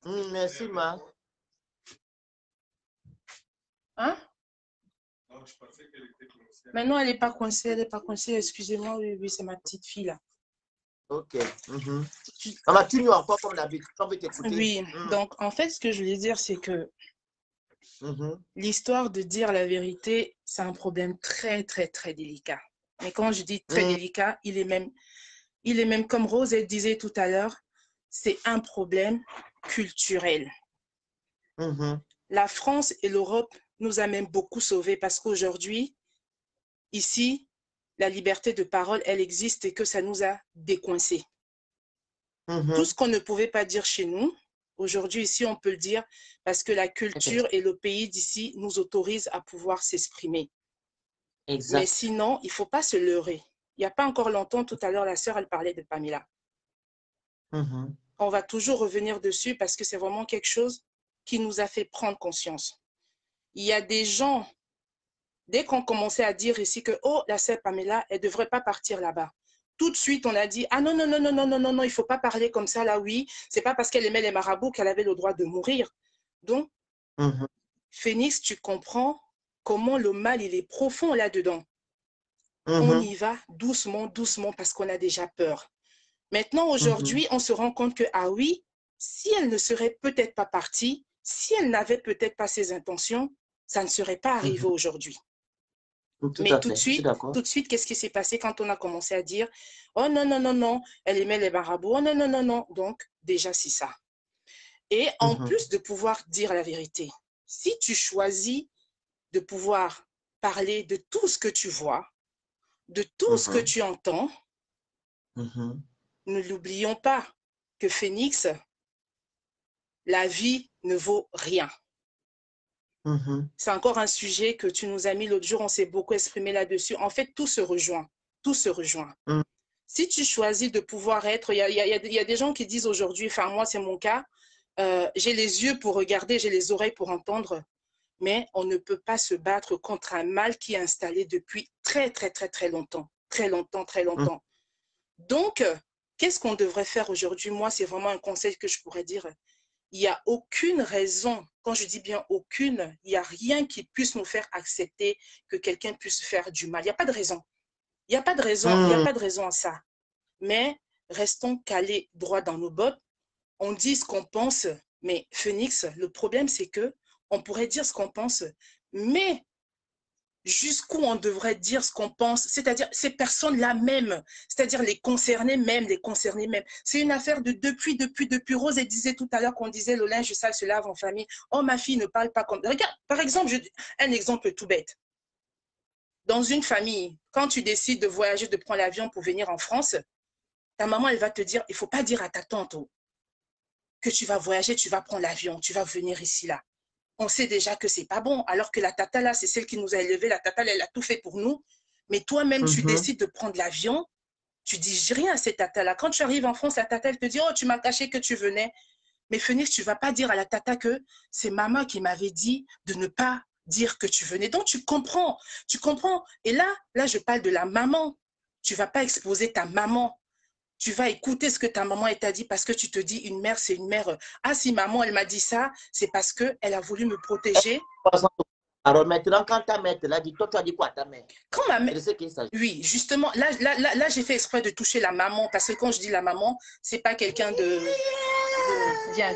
Merci, ma. Hein? Mais non, elle n'est pas coincée, elle n'est pas coincée. Excusez-moi, oui, c'est ma petite fille, là. Ok. Maman, tu nous encore comme d'habitude, on veut t'écouter. Oui, donc, en fait, ce que je voulais dire, c'est que l'histoire de dire la vérité, c'est un problème très, très, très délicat. Mais quand je dis très délicat, il est même comme Rose elle disait tout à l'heure, c'est un problème culturel. La France et l'Europe nous a même beaucoup sauvés parce qu'aujourd'hui, ici, la liberté de parole, elle existe et que ça nous a décoincés. Tout ce qu'on ne pouvait pas dire chez nous, aujourd'hui, ici, on peut le dire parce que la culture et le pays d'ici nous autorisent à pouvoir s'exprimer. Mais sinon, il ne faut pas se leurrer. Il n'y a pas encore longtemps, tout à l'heure, la sœur, elle parlait de Pamela. On va toujours revenir dessus parce que c'est vraiment quelque chose qui nous a fait prendre conscience. Il y a des gens, dès qu'on commençait à dire ici que, oh, la sœur Pamela, elle ne devrait pas partir là-bas. Tout de suite, on a dit, ah non, non, non, non, non, non, non, non, il ne faut pas parler comme ça, là, oui. Ce n'est pas parce qu'elle aimait les marabouts qu'elle avait le droit de mourir. Donc, Phénix, tu comprends comment le mal, il est profond là-dedans. On y va doucement, doucement, parce qu'on a déjà peur. Maintenant, aujourd'hui, on se rend compte que, ah oui, si elle ne serait peut-être pas partie, si elle n'avait peut-être pas ses intentions, ça ne serait pas arrivé aujourd'hui. Tout Mais à fait, je suis d'accord. tout de suite, qu'est-ce qui s'est passé quand on a commencé à dire, oh non, non, non, non, elle aimait les marabouts, oh non, non, non, non. Donc, déjà, c'est ça. Et en plus de pouvoir dire la vérité, si tu choisis de pouvoir parler de tout ce que tu vois, de tout ce que tu entends, ne l'oublions pas que Phoenix, la vie ne vaut rien. C'est encore un sujet que tu nous as mis l'autre jour, on s'est beaucoup exprimé là-dessus. En fait, tout se rejoint. Tout se rejoint. Si tu choisis de pouvoir être... Il y a des gens qui disent aujourd'hui, enfin moi c'est mon cas, j'ai les yeux pour regarder, j'ai les oreilles pour entendre, mais on ne peut pas se battre contre un mal qui est installé depuis très, très, très, très longtemps. Très longtemps, très longtemps. Donc, qu'est-ce qu'on devrait faire aujourd'hui? Moi, c'est vraiment un conseil que je pourrais dire. Il n'y a aucune raison, quand je dis bien aucune, il n'y a rien qui puisse nous faire accepter que quelqu'un puisse faire du mal. Il n'y a pas de raison. Il n'y a pas de raison, il n'y a pas de raison à ça. Mais restons calés droit dans nos bottes. On dit ce qu'on pense, mais Phoenix, le problème, c'est que on pourrait dire ce qu'on pense, mais jusqu'où on devrait dire ce qu'on pense, c'est-à-dire ces personnes-là même, c'est-à-dire les concernés même. C'est une affaire de depuis. Rose, elle disait tout à l'heure qu'on disait le linge sale se lave en famille. Oh, ma fille ne parle pas comme... Regarde, par exemple, un exemple tout bête. Dans une famille, quand tu décides de voyager, de prendre l'avion pour venir en France, ta maman, elle va te dire, il ne faut pas dire à ta tante que tu vas voyager, tu vas prendre l'avion, tu vas venir ici, là. On sait déjà que c'est pas bon, alors que la tata, là, c'est celle qui nous a élevés. La tata, elle a tout fait pour nous. Mais toi-même, tu décides de prendre l'avion, tu dis rien à cette tata-là. Quand tu arrives en France, la tata, elle te dit, oh, tu m'as caché que tu venais. Mais Phoenix, tu vas pas dire à la tata que c'est maman qui m'avait dit de ne pas dire que tu venais. Donc, tu comprends. Et là, je parle de la maman. Tu vas pas exposer ta maman. Tu vas écouter ce que ta maman t'a dit parce que tu te dis, une mère, c'est une mère. Ah, si maman, elle m'a dit ça, c'est parce qu'elle a voulu me protéger. Alors maintenant, quand ta mère te l'a dit, toi, tu as dit quoi à ta mère? Quand ma mère... Oui, justement, là j'ai fait exprès de toucher la maman parce que quand je dis la maman, c'est pas quelqu'un de... Viens.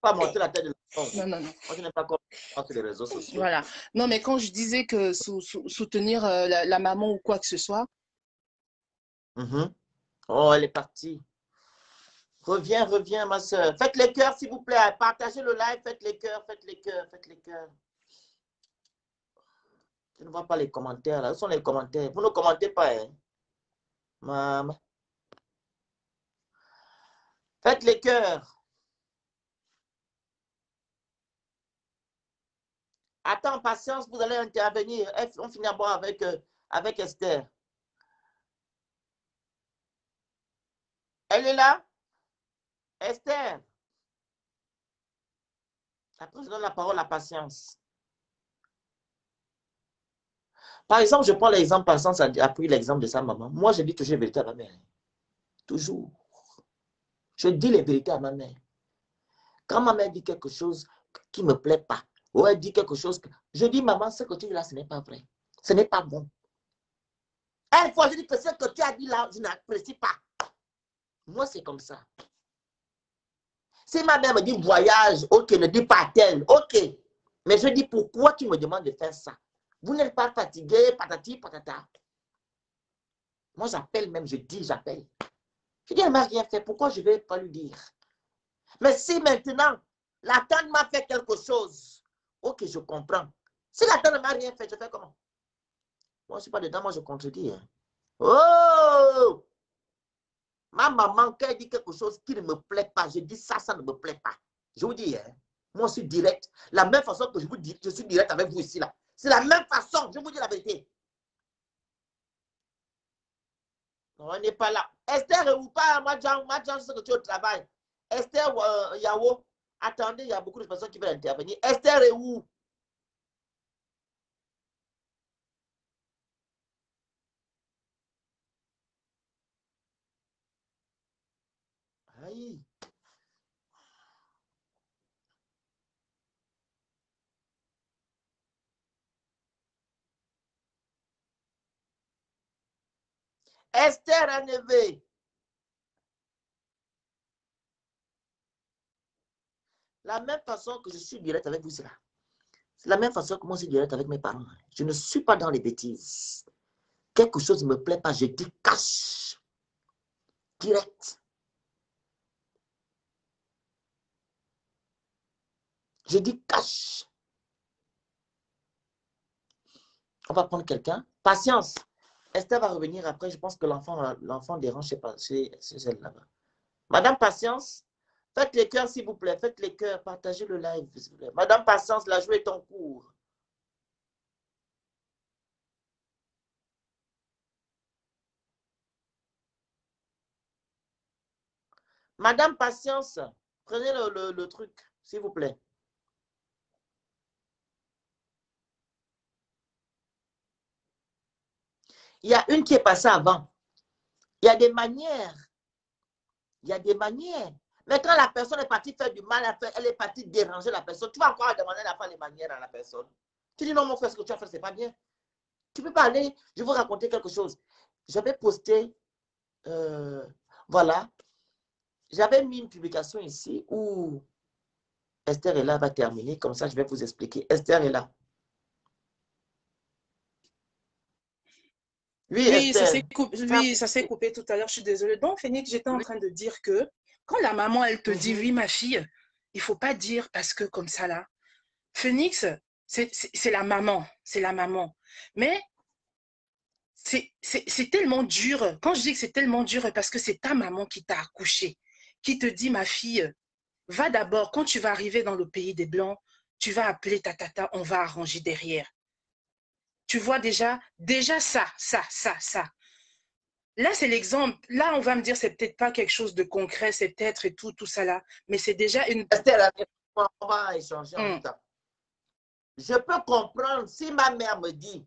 Pas monter la tête de l'enfant. Non. Moi, je n'ai pas compris sur les réseaux sociaux. Voilà. Non, mais quand je disais que soutenir la maman ou quoi que ce soit. Oh, elle est partie. Reviens, ma soeur. Faites les cœurs, s'il vous plaît. Partagez le live, faites les cœurs. Je ne vois pas les commentaires, là. Où sont les commentaires? Vous ne commentez pas, hein? Maman. Faites les cœurs. Attends, patience, vous allez intervenir. On finit d'abord avec Esther. Elle est là? Esther. Après, je donne la parole à Patience. Par exemple, je prends l'exemple, Patience a pris l'exemple de sa maman. Moi, je dis toujours la vérité à ma mère. Toujours. Je dis les vérités à ma mère. Quand ma mère dit quelque chose qui ne me plaît pas, ou elle dit quelque chose, je dis, maman, ce que tu dis là, ce n'est pas vrai. Ce n'est pas bon. Une fois, je dis que ce que tu as dit là, je n'apprécie pas. Moi, c'est comme ça. Si ma mère me dit voyage, ok, ne dis pas tel, ok. Mais je dis, pourquoi tu me demandes de faire ça? Vous n'êtes pas fatigué, patati, patata. Moi, j'appelle même, je dis, j'appelle. Je dis, elle ne m'a rien fait, pourquoi je ne vais pas lui dire? Mais si maintenant, la tante m'a fait quelque chose, ok, je comprends. Si la tante ne m'a rien fait, je fais comment? Moi, je ne suis pas dedans, moi, je contredis. Hein. Oh! Ma maman, quand elle dit quelque chose qui ne me plaît pas, je dis ça, ça ne me plaît pas. Je vous dis, hein, moi, je suis direct. La même façon que je vous dis, je suis direct avec vous ici, là. C'est la même façon, je vous dis la vérité. On n'est pas là. Esther, ou pas, Madjan, je sais que tu es au travail. Esther, Yao, attendez, il y a beaucoup de personnes qui veulent intervenir. Esther est où? Aïe. Esther Anévé. La même façon que je suis direct avec vous, c'est là. C'est la même façon que moi, je dirais avec mes parents. Je ne suis pas dans les bêtises. Quelque chose ne me plaît pas, je dis cache. Direct. Je dis cache. On va prendre quelqu'un. Patience. Esther va revenir après. Je pense que l'enfant dérange chez elle là-bas. Madame Patience, faites les cœurs s'il vous plaît. Faites les cœurs. Partagez le live s'il vous plaît. Madame Patience, la journée est en cours. Madame Patience, prenez le truc s'il vous plaît. Il y a une qui est passée avant. Il y a des manières. Il y a des manières. Mais quand la personne est partie faire du mal, elle est partie déranger la personne, tu vas encore demander à faire les manières à la personne. Tu dis non, mon frère, ce que tu as fait, ce n'est pas bien. Tu peux pas aller. Je vais vous raconter quelque chose. J'avais posté, voilà, j'avais mis une publication ici où Esther est là, va terminer. Comme ça, je vais vous expliquer. Esther est là. Oui, oui, ça s'est coupé tout à l'heure, je suis désolée. Donc, Phoenix, j'étais en train de dire que quand la maman, elle te dit, oui, ma fille, il ne faut pas dire parce que comme ça, là. Phoenix, c'est la maman, c'est la maman. Mais c'est tellement dur. Quand je dis que c'est tellement dur, parce que c'est ta maman qui t'a accouché, qui te dit, ma fille, va d'abord, quand tu vas arriver dans le pays des Blancs, tu vas appeler ta tata, on va arranger derrière. Tu vois déjà ça. Là, c'est l'exemple. Là, on va me dire, c'est peut-être pas quelque chose de concret, c'est peut-être et tout ça là, mais c'est déjà une... Esther, on va échanger en temps. Je peux comprendre si ma mère me dit,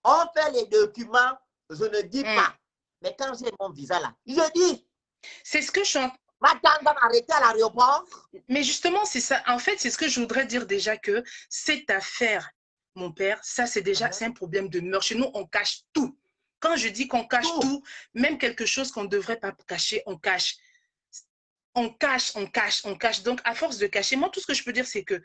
on fait les documents, je ne dis pas. Mais quand j'ai mon visa là, je dis. C'est ce que je suis en... Ma tante va m'arrêter à l'aéroport. Mais justement, c'est ça. En fait, c'est ce que je voudrais dire déjà que cette affaire, mon père, ça c'est déjà, c'est un problème de mœurs. Chez nous, on cache tout. Quand je dis qu'on cache tout, même quelque chose qu'on ne devrait pas cacher, on cache. On cache. Donc, à force de cacher, moi, tout ce que je peux dire, c'est que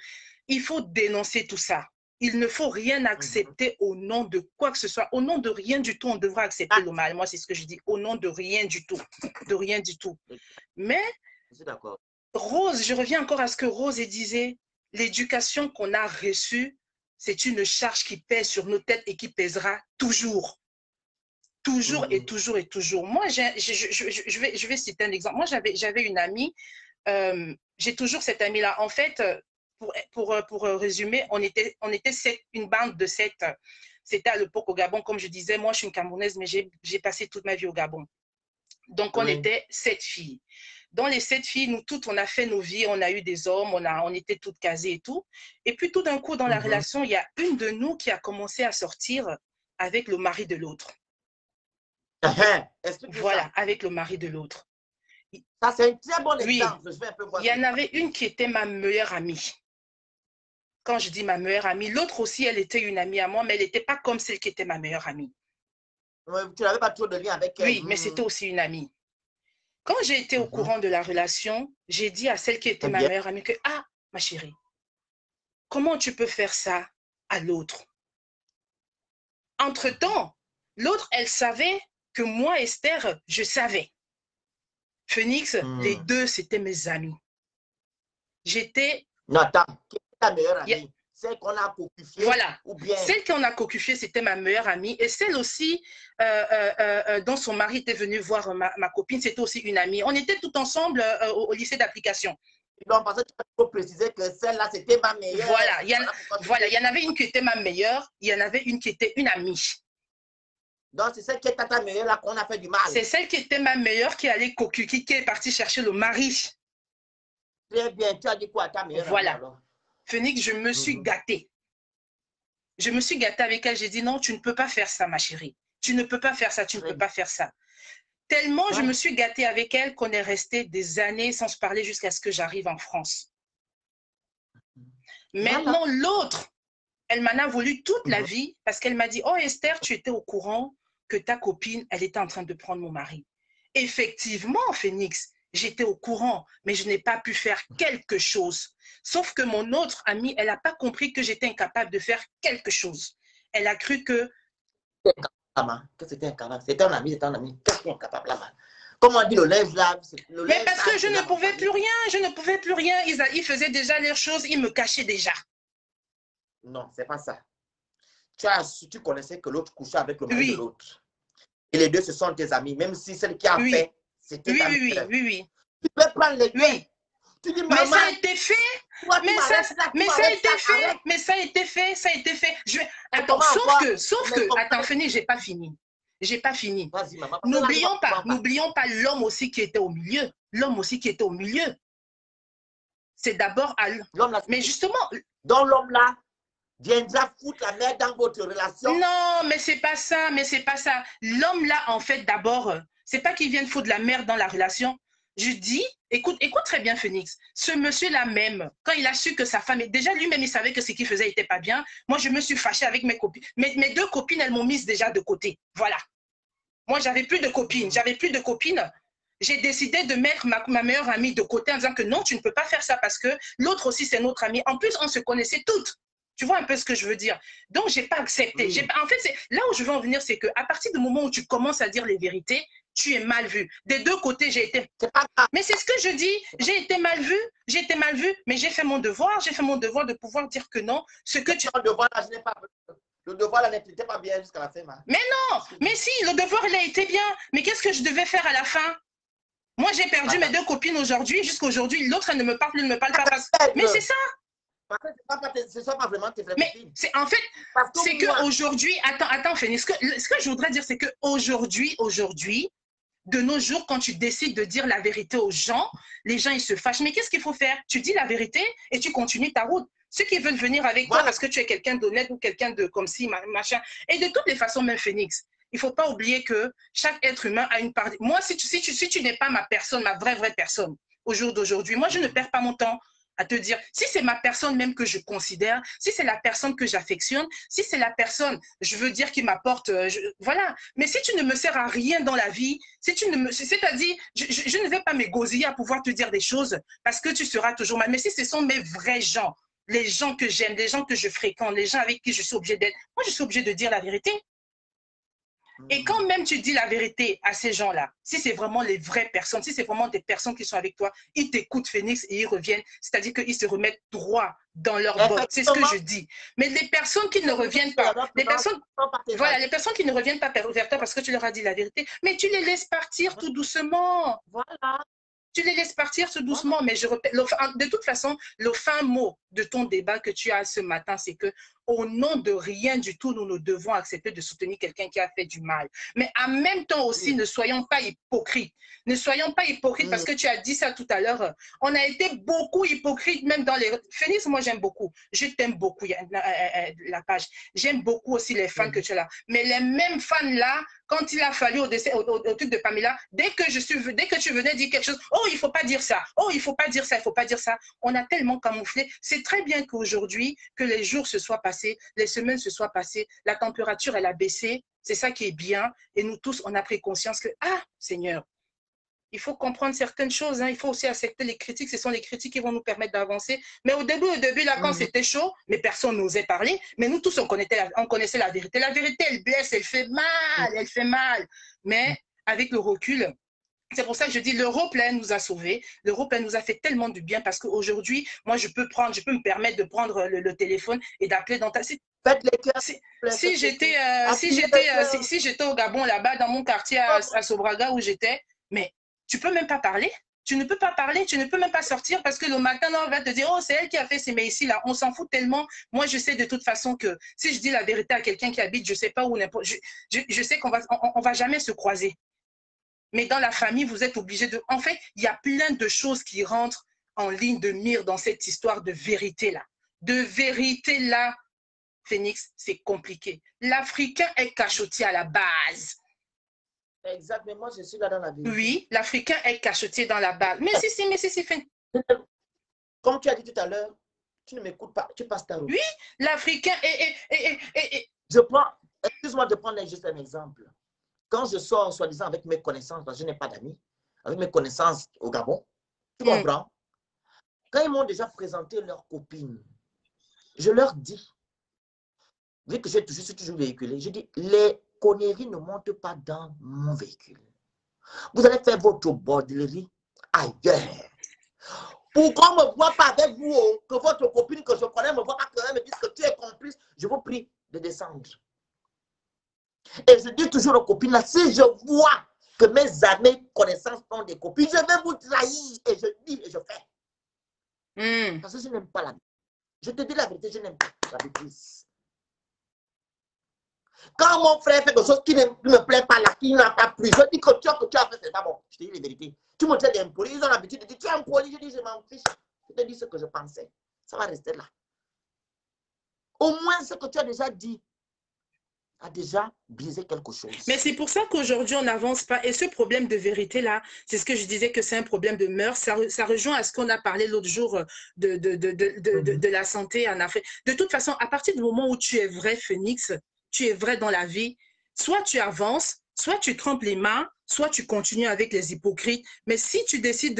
il faut dénoncer tout ça. Il ne faut rien accepter au nom de quoi que ce soit. Au nom de rien du tout, on devra accepter le mal. Moi, c'est ce que je dis. Au nom de rien du tout. De rien du tout. Mais, Rose, je reviens encore à ce que Rose disait. L'éducation qu'on a reçue, c'est une charge qui pèse sur nos têtes et qui pèsera toujours. Toujours et toujours et toujours. Moi, je vais citer un exemple. Moi, j'avais une amie, j'ai toujours cette amie-là. En fait, pour résumer, on était une bande de 7. C'était à l'époque au Gabon, comme je disais. Moi, je suis une Camerounaise, mais j'ai passé toute ma vie au Gabon. Donc, on était 7 filles. Dans les 7 filles, nous toutes, on a fait nos vies, on a eu des hommes, on était toutes casées et tout. Et puis, tout d'un coup, dans la relation, il y a une de nous qui a commencé à sortir avec le mari de l'autre. Voilà, avec le mari de l'autre. Ça, c'est un très bon exemple. Oui, il y en avait une qui était ma meilleure amie. Quand je dis ma meilleure amie, l'autre aussi, elle était une amie à moi, mais elle n'était pas comme celle qui était ma meilleure amie. Tu n'avais pas trop de lien avec elle. Oui, mais c'était aussi une amie. Quand j'ai été au courant de la relation, j'ai dit à celle qui était ma meilleure amie que, ah, ma chérie, comment tu peux faire ça à l'autre? Entre-temps, l'autre, elle savait que moi, Esther, je savais. Phoenix, les deux, c'était mes amis. J'étais... Non, ta meilleure amie, celle qu'on a cocufiée. Voilà, ou bien... celle qu'on a cocufiée, c'était ma meilleure amie. Et celle aussi, dont son mari était venu voir ma copine, c'était aussi une amie. On était tout ensemble au lycée d'application. Donc, parce que tu peux préciser que celle-là, c'était ma meilleure. Voilà, il y en avait une qui était ma meilleure, il y en avait une qui était une amie. Donc, c'est celle qui était ta meilleure là qu'on a fait du mal. C'est celle qui était ma meilleure qui allait qui est partie chercher le mari. Très bien, tu as dit quoi à ta meilleure? Voilà. Amie, Phoenix, je me suis gâtée. Je me suis gâtée avec elle. J'ai dit non, tu ne peux pas faire ça, ma chérie. Tu ne peux pas faire ça, tu ne peux pas faire ça. Tellement je me suis gâtée avec elle qu'on est resté des années sans se parler jusqu'à ce que j'arrive en France. Maintenant, l'autre, elle m'en a voulu toute la vie parce qu'elle m'a dit, oh Esther, tu étais au courant que ta copine, elle était en train de prendre mon mari. Effectivement, Phoenix, J'étais au courant, mais je n'ai pas pu faire quelque chose. Sauf que mon autre amie, elle n'a pas compris que j'étais incapable de faire quelque chose. Elle a cru que... Que c'était incapable. C'était un ami, Qu'est-ce qui est incapable là-bas? Comme on dit, le lève là. Mais parce que je ne pouvais plus rien, je ne pouvais plus rien. Ils faisaient déjà leurs choses, ils me cachaient déjà. Non, c'est pas ça. Tu connaissais que l'autre couchait avec le mari de l'autre. Et les deux, ce sont tes amis, même si celle qui a fait, c'était ta mère. Oui. Tu peux prendre les deux. Tu dis, maman, mais ça a été fait. Mais ça a été fait. Attends, sauf que, attends, Fanny, j'ai pas fini. Vas-y, maman. N'oublions pas l'homme aussi qui était au milieu. C'est d'abord à l'homme. Mais justement. Dans l'homme là, viendra foutre la merde dans votre relation. Non, mais c'est pas ça. L'homme là, en fait, d'abord, c'est pas qu'il vienne foutre la merde dans la relation. Je dis, écoute très bien, Phoenix. Ce monsieur-là même, quand il a su que sa femme, déjà lui-même, il savait que ce qu'il faisait n'était pas bien. Moi, je me suis fâchée avec mes copines. Mes deux copines, elles m'ont mise déjà de côté. Voilà. Moi, j'avais plus de copines. J'ai décidé de mettre ma meilleure amie de côté en disant que non, tu ne peux pas faire ça parce que l'autre aussi, c'est notre amie. En plus, on se connaissait toutes. Tu vois un peu ce que je veux dire? Donc, je n'ai pas accepté. En fait, là où je veux en venir, c'est qu'à partir du moment où tu commences à dire les vérités, tu es mal vu. Des deux côtés, j'ai été... Mais c'est ce que je dis. J'ai été mal vue, mais j'ai fait mon devoir. J'ai fait mon devoir de pouvoir dire que non. Le devoir, là, n'était pas bien jusqu'à la fin. Mais non, mais si, le devoir, il a été bien. Mais qu'est-ce que je devais faire à la fin? Moi, j'ai perdu mes deux copines aujourd'hui. Jusqu'aujourd'hui, l'autre, elle ne me parle plus, ne me parle pas. Mais c'est ça. Ce sont pas vraiment tes vraies copines. En fait, c'est qu'aujourd'hui, attends, Phoenix, ce que je voudrais dire, c'est qu'aujourd'hui, de nos jours, quand tu décides de dire la vérité aux gens, les gens, ils se fâchent. Mais qu'est-ce qu'il faut faire? Tu dis la vérité et tu continues ta route. Ceux qui veulent venir avec toi parce que tu es quelqu'un d'honnête ou quelqu'un de comme si, machin. Et de toutes les façons, même Phoenix, il ne faut pas oublier que chaque être humain a une part. Moi, si tu n'es pas ma personne, ma vraie personne, au jour d'aujourd'hui, moi, je ne perds pas mon temps à te dire, si c'est ma personne même que je considère, si c'est la personne que j'affectionne, si c'est la personne, je veux dire, qui m'apporte, voilà. Mais si tu ne me sers à rien dans la vie, c'est-à-dire, je ne vais pas m'égosiller à pouvoir te dire des choses parce que tu seras toujours mal. Mais si ce sont mes vrais gens, les gens que j'aime, les gens que je fréquente, les gens avec qui je suis obligée d'être, moi, je suis obligée de dire la vérité. Et quand même tu dis la vérité à ces gens-là, si c'est vraiment les vraies personnes, si c'est vraiment des personnes qui sont avec toi, ils t'écoutent, Phoenix, et ils reviennent, c'est-à-dire qu'ils se remettent droit dans leur botte. C'est ce que je dis. Mais les personnes qui ne reviennent pas, les personnes qui ne reviennent pas vers toi parce que tu leur as dit la vérité, mais tu les laisses partir tout doucement. Voilà. Tu les laisses partir tout doucement, mais je répète, de toute façon, le fin mot de ton débat que tu as ce matin, c'est que au nom de rien du tout, nous devons accepter de soutenir quelqu'un qui a fait du mal. Mais en même temps aussi, ne soyons pas hypocrites. Ne soyons pas hypocrites parce que tu as dit ça tout à l'heure. On a été beaucoup hypocrites, même dans les... Phoenix, moi, j'aime beaucoup. Je t'aime beaucoup, la page. J'aime beaucoup aussi les fans que tu as là. Mais les mêmes fans-là, quand il a fallu au truc de Pamela, dès que tu venais dire quelque chose, oh, il ne faut pas dire ça, oh, il ne faut pas dire ça, il ne faut pas dire ça, on a tellement camouflé. C'est très bien qu'aujourd'hui, que les jours se soient passés, les semaines se soient passées, la température, elle a baissé, c'est ça qui est bien, et nous tous, on a pris conscience que, ah, Seigneur, il faut comprendre certaines choses, hein. Il faut aussi accepter les critiques, ce sont les critiques qui vont nous permettre d'avancer. Mais au début, là, quand c'était chaud, mais personne n'osait parler, mais nous tous, on connaissait la vérité. La vérité, elle blesse, elle fait mal, mais avec le recul, c'est pour ça que je dis l'Europe, là, elle nous a sauvés. L'Europe, elle nous a fait tellement du bien parce qu'aujourd'hui, moi, je peux me permettre de prendre le téléphone et d'appeler dans ta... Si j'étais au Gabon, là-bas, dans mon quartier à Sobraga où j'étais, mais tu ne peux même pas parler. Tu ne peux pas parler, tu ne peux même pas sortir parce que le matin, on va te dire, oh, c'est elle qui a fait ces mais ici, là, on s'en fout tellement. Moi, je sais de toute façon que si je dis la vérité à quelqu'un qui habite, je ne sais pas où, je sais qu'on va jamais se croiser. Mais dans la famille, vous êtes obligé de... En fait, il y a plein de choses qui rentrent en ligne de mire dans cette histoire de vérité-là. De vérité-là, Phoenix, c'est compliqué. L'Africain est cachotier à la base. Exactement, je suis là dans la vérité. Oui, l'Africain est cachotier dans la base. Mais si, Phoenix. Comme tu as dit tout à l'heure, tu ne m'écoutes pas, tu passes ta route. Oui, l'Africain est... Excuse-moi de prendre juste un exemple. Quand je sors, soi-disant, avec mes connaissances, parce que je n'ai pas d'amis, avec mes connaissances au Gabon. Tu comprends? Quand ils m'ont déjà présenté leurs copines, je leur dis, vu que je suis toujours véhiculé, je dis, les conneries ne montent pas dans mon véhicule. Vous allez faire votre bordellerie ailleurs. Pour qu'on ne me voit pas avec vous, que votre copine que je connais me voit pas, que me dise que tu es complice, je vous prie de descendre. Et je dis toujours aux copines là, si je vois que mes amis connaissances sont des copines, je vais vous trahir. Et je dis et je fais. Parce que je n'aime pas la bêtise. Je te dis la vérité, je n'aime pas la bêtise. Quand mon frère fait quelque chose qui ne me plaît pas là, qui n'a pas plu, je dis que tu as fait, c'est pas bon. Je te dis la vérité. Tu me traites d'impoli, ils ont l'habitude de dire tu es impoli. Je dis je m'en fiche. Je te dis ce que je pensais. Ça va rester là. Au moins ce que tu as déjà dit a déjà brisé quelque chose. Mais c'est pour ça qu'aujourd'hui, on n'avance pas. Et ce problème de vérité-là, c'est ce que je disais que c'est un problème de mœurs. Ça rejoint à ce qu'on a parlé l'autre jour de la santé en Afrique. De toute façon, à partir du moment où tu es vrai, Phoenix, tu es vrai dans la vie, soit tu avances, soit tu trempes les mains, soit tu continues avec les hypocrites. Mais si tu décides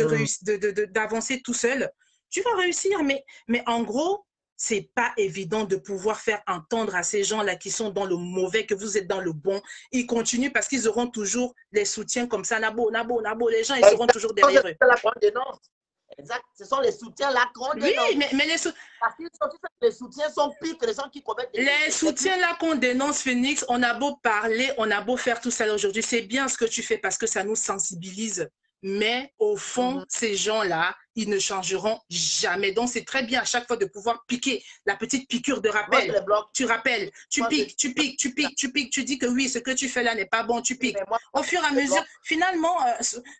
d'avancer tout seul, tu vas réussir. Mais en gros, c'est pas évident de pouvoir faire entendre à ces gens-là qui sont dans le mauvais que vous êtes dans le bon. Ils continuent parce qu'ils auront toujours les soutiens comme ça. Nabo, nabo, nabo. Les gens, ils seront toujours derrière eux. Exact. Ce sont les soutiens là qu'on dénonce. Oui, mais les soutiens sont pires que les gens qui commettent des les soutiens là qu'on dénonce, Phoenix, on a beau parler, on a beau faire tout ça aujourd'hui. C'est bien ce que tu fais parce que ça nous sensibilise. Mais au fond, ces gens-là, ils ne changeront jamais. Donc, c'est très bien à chaque fois de pouvoir piquer la petite piqûre de rappel. Tu rappelles, tu piques, tu dis que oui, ce que tu fais là n'est pas bon, tu piques. Au fur et à mesure, finalement,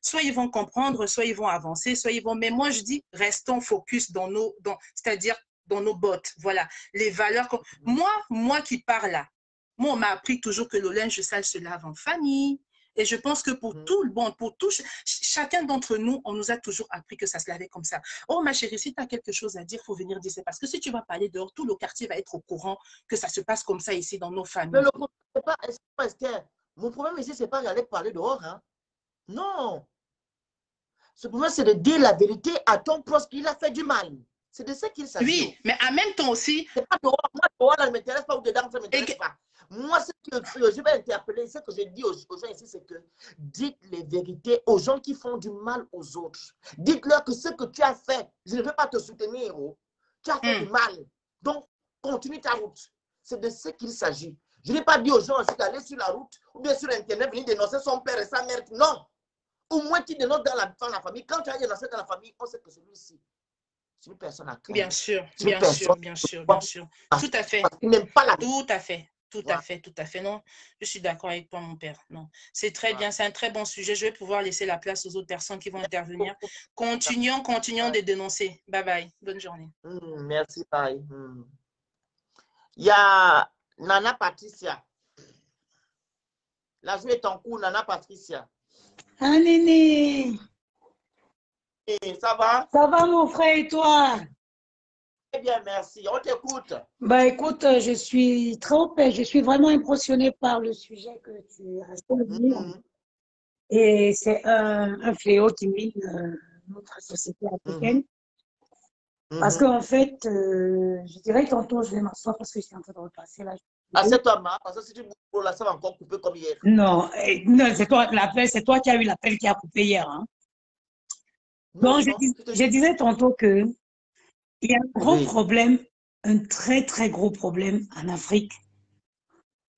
soit ils vont comprendre, soit ils vont avancer, soit ils vont... Mais moi, je dis, restons focus dans nos... c'est-à-dire dans nos bottes. Voilà, les valeurs... Moi qui parle là, moi, on m'a appris toujours que le linge sale se lave en famille. Et je pense que pour tout le monde, pour tout, chacun d'entre nous, on nous a toujours appris que ça se lavait comme ça. Oh, ma chérie, si tu as quelque chose à dire, il faut venir dire. C'est parce que si tu vas parler dehors, tout le quartier va être au courant que ça se passe comme ça ici dans nos familles. Mais le problème, c'est pas, Esther, mon problème ici, c'est pas d'aller parler dehors. Hein. Non. Ce problème, c'est de dire la vérité à ton proche qu'il a fait du mal. C'est de ça qu'il s'agit. Oui, mais en même temps aussi... C'est pas dehors. Moi, dehors, ça ne m'intéresse pas ou dedans, ça ne m'intéresse pas. Moi, ce que je vais interpeller, ce que je dis aux gens ici, c'est que dites les vérités aux gens qui font du mal aux autres. Dites-leur que ce que tu as fait, je ne veux pas te soutenir. Oh. Tu as fait du mal. Donc, continue ta route. C'est de ce qu'il s'agit. Je n'ai pas dit aux gens aussi d'aller sur la route ou bien sur Internet, venir dénoncer son père et sa mère. Non. Au moins, tu dénonces dans la famille. Quand tu as dénoncé dans la famille, on sait que celui-ci, c'est une personne à craindre. Bien sûr, bien sûr, bien sûr, bien sûr. Tout à fait. Tout à fait. Tout à fait, tout à fait. Non, je suis d'accord avec toi, mon père. Non, c'est très bien, c'est un très bon sujet. Je vais pouvoir laisser la place aux autres personnes qui vont intervenir. Continuons de dénoncer. Bye bye. Bonne journée. Merci, bye. Il y a Nana Patricia. La journée est en cours, Nana Patricia. Ah, Néné. Ça va? Ça va, mon frère, et toi? Très bien, merci. On t'écoute. Bah, écoute, je suis vraiment impressionnée par le sujet que tu as choisi. Et c'est un fléau qui mine notre société africaine. Parce qu'en fait, je dirais que tantôt, je vais m'asseoir parce que je suis en train de repasser là. Assieds-toi, parce que si tu bouges là, ça va encore couper comme hier. Non, c'est toi qui as eu l'appel qui a coupé hier. Hein. Donc, je disais tantôt que il y a un gros problème, un très, très gros problème en Afrique.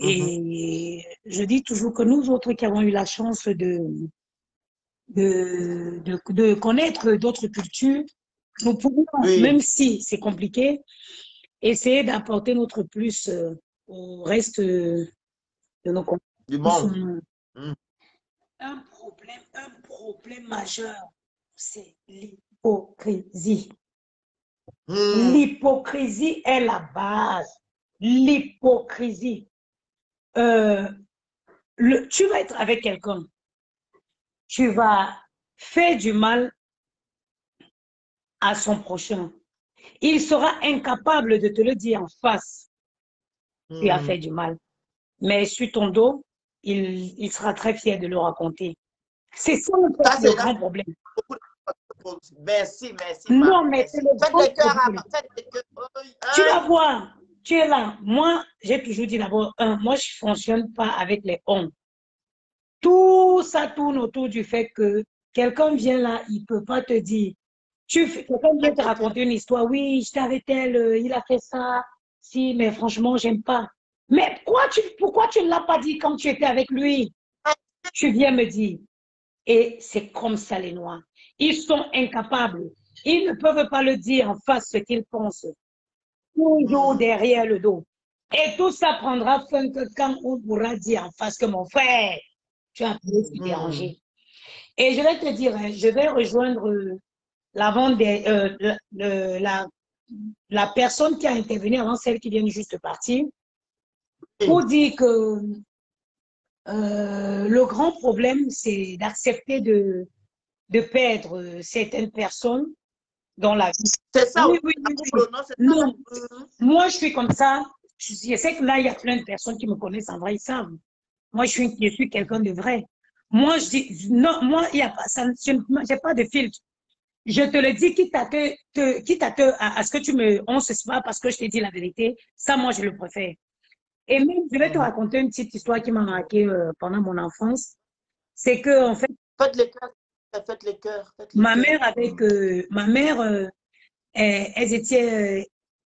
Et je dis toujours que nous autres qui avons eu la chance de connaître d'autres cultures, nous pouvons, même si c'est compliqué, essayer d'apporter notre plus au reste de nos comptes. Du monde. Un problème majeur, c'est l'hypocrisie. L'hypocrisie est la base. L'hypocrisie. Tu vas être avec quelqu'un. Tu vas faire du mal à son prochain. Il sera incapable de te le dire en face. Tu as fait du mal. Mais sur ton dos, il sera très fier de le raconter. C'est ça le grand problème. Merci. Non, mais c'est le faites les cœurs. Tu vas voir, tu es là. Moi, j'ai toujours dit d'abord, moi, je ne fonctionne pas avec les on. Tout ça tourne autour du fait que quelqu'un vient là, il ne peut pas te dire. Quelqu'un vient te raconter une histoire. Oui, j'étais avec elle, il a fait ça. Si, mais franchement, j'aime pas. Mais pourquoi tu ne l'as pas dit quand tu étais avec lui? Tu viens me dire. Et c'est comme ça les Noirs. Ils sont incapables. Ils ne peuvent pas le dire en face ce qu'ils pensent. Toujours derrière le dos. Et tout ça prendra fin que quand on pourra dire en face que mon frère, tu as pu se déranger. Et je vais te dire, je vais rejoindre la personne qui a intervenu avant celle qui vient juste de partir pour dire que le grand problème, c'est d'accepter de perdre certaines personnes dans la vie. C'est ça. Oui. Non, moi, je suis comme ça. Je sais que là, il y a plein de personnes qui me connaissent en vrai, ils savent. Moi, je suis quelqu'un de vrai. Moi, je dis, non, moi, il n'y a pas, je n'ai pas de filtre. Je te le dis, quitte à ce que on se soit parce que je t'ai dit la vérité. Ça, moi, je le préfère. Et même, je vais te raconter une petite histoire qui m'a marqué pendant mon enfance. C'est que, en fait, faites les cœurs. Ma mère,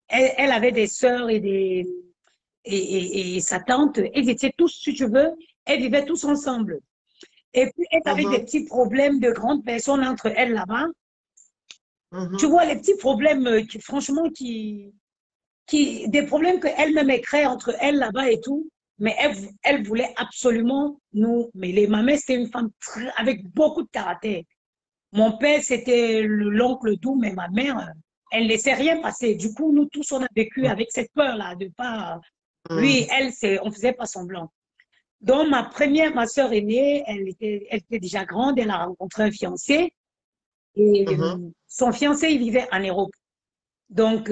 elle avait des sœurs et sa tante. Elles étaient tous, si tu veux, elles vivaient tous ensemble. Et puis, elles avaient des petits problèmes de grandes personnes entre elles là-bas. Tu vois, les petits problèmes franchement, des problèmes qu'elle-même créait entre elles là-bas et tout. Mais elle voulait absolument nous mêler. Ma mère, c'était une femme avec beaucoup de caractère. Mon père, c'était l'oncle doux, mais ma mère, elle ne laissait rien passer. Du coup, nous tous, on a vécu avec cette peur-là de pas... Lui, elle, on ne faisait pas semblant. Donc, ma sœur aînée, elle était déjà grande, elle a rencontré un fiancé. Et son fiancé, il vivait en Europe. Donc,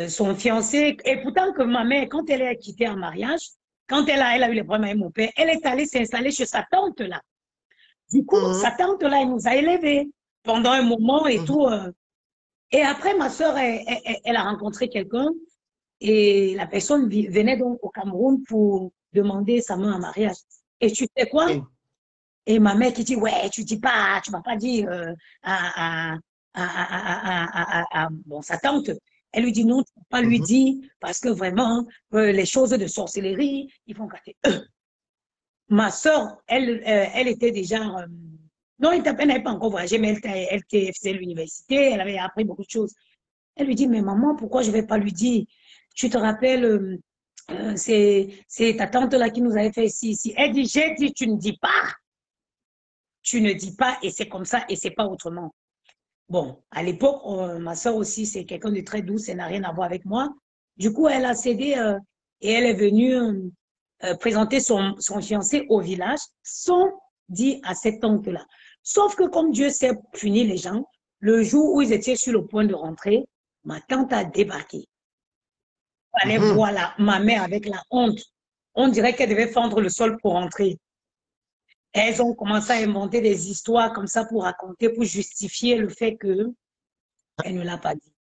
son fiancé... Et pourtant que ma mère, quand elle est quittée en mariage, quand elle a eu les problèmes avec mon père, elle est allée s'installer chez sa tante, là. Du coup, sa tante, là, elle nous a élevés pendant un moment et tout. Et après, ma soeur, elle a rencontré quelqu'un et la personne venait donc au Cameroun pour demander sa main en mariage. Et tu sais quoi? Et ma mère qui dit, ouais, tu vas pas dire bon, sa tante. Elle lui dit non, tu ne vas pas lui dire parce que vraiment, les choses de sorcellerie, ils vont gâter. Ma soeur, elle était déjà... non, elle n'avait pas encore voyagé, mais elle faisait l'université, elle avait appris beaucoup de choses. Elle lui dit, mais maman, pourquoi je ne vais pas lui dire? Tu te rappelles, c'est ta tante là qui nous avait fait ici. Elle dit, j'ai dit, tu ne dis pas. Tu ne dis pas, et c'est comme ça, et c'est pas autrement. Bon, à l'époque, ma soeur aussi, c'est quelqu'un de très douce, elle n'a rien à voir avec moi. Du coup, elle a cédé et elle est venue... présenter son fiancé au village sans dire à cette tante-là. Sauf que comme Dieu sait punir les gens, le jour où ils étaient sur le point de rentrer, ma tante a débarqué. Elle allait voir ma mère avec la honte. On dirait qu'elle devait fendre le sol pour rentrer. Elles ont commencé à inventer des histoires comme ça pour raconter, pour justifier le fait qu'elle ne l'a pas dit.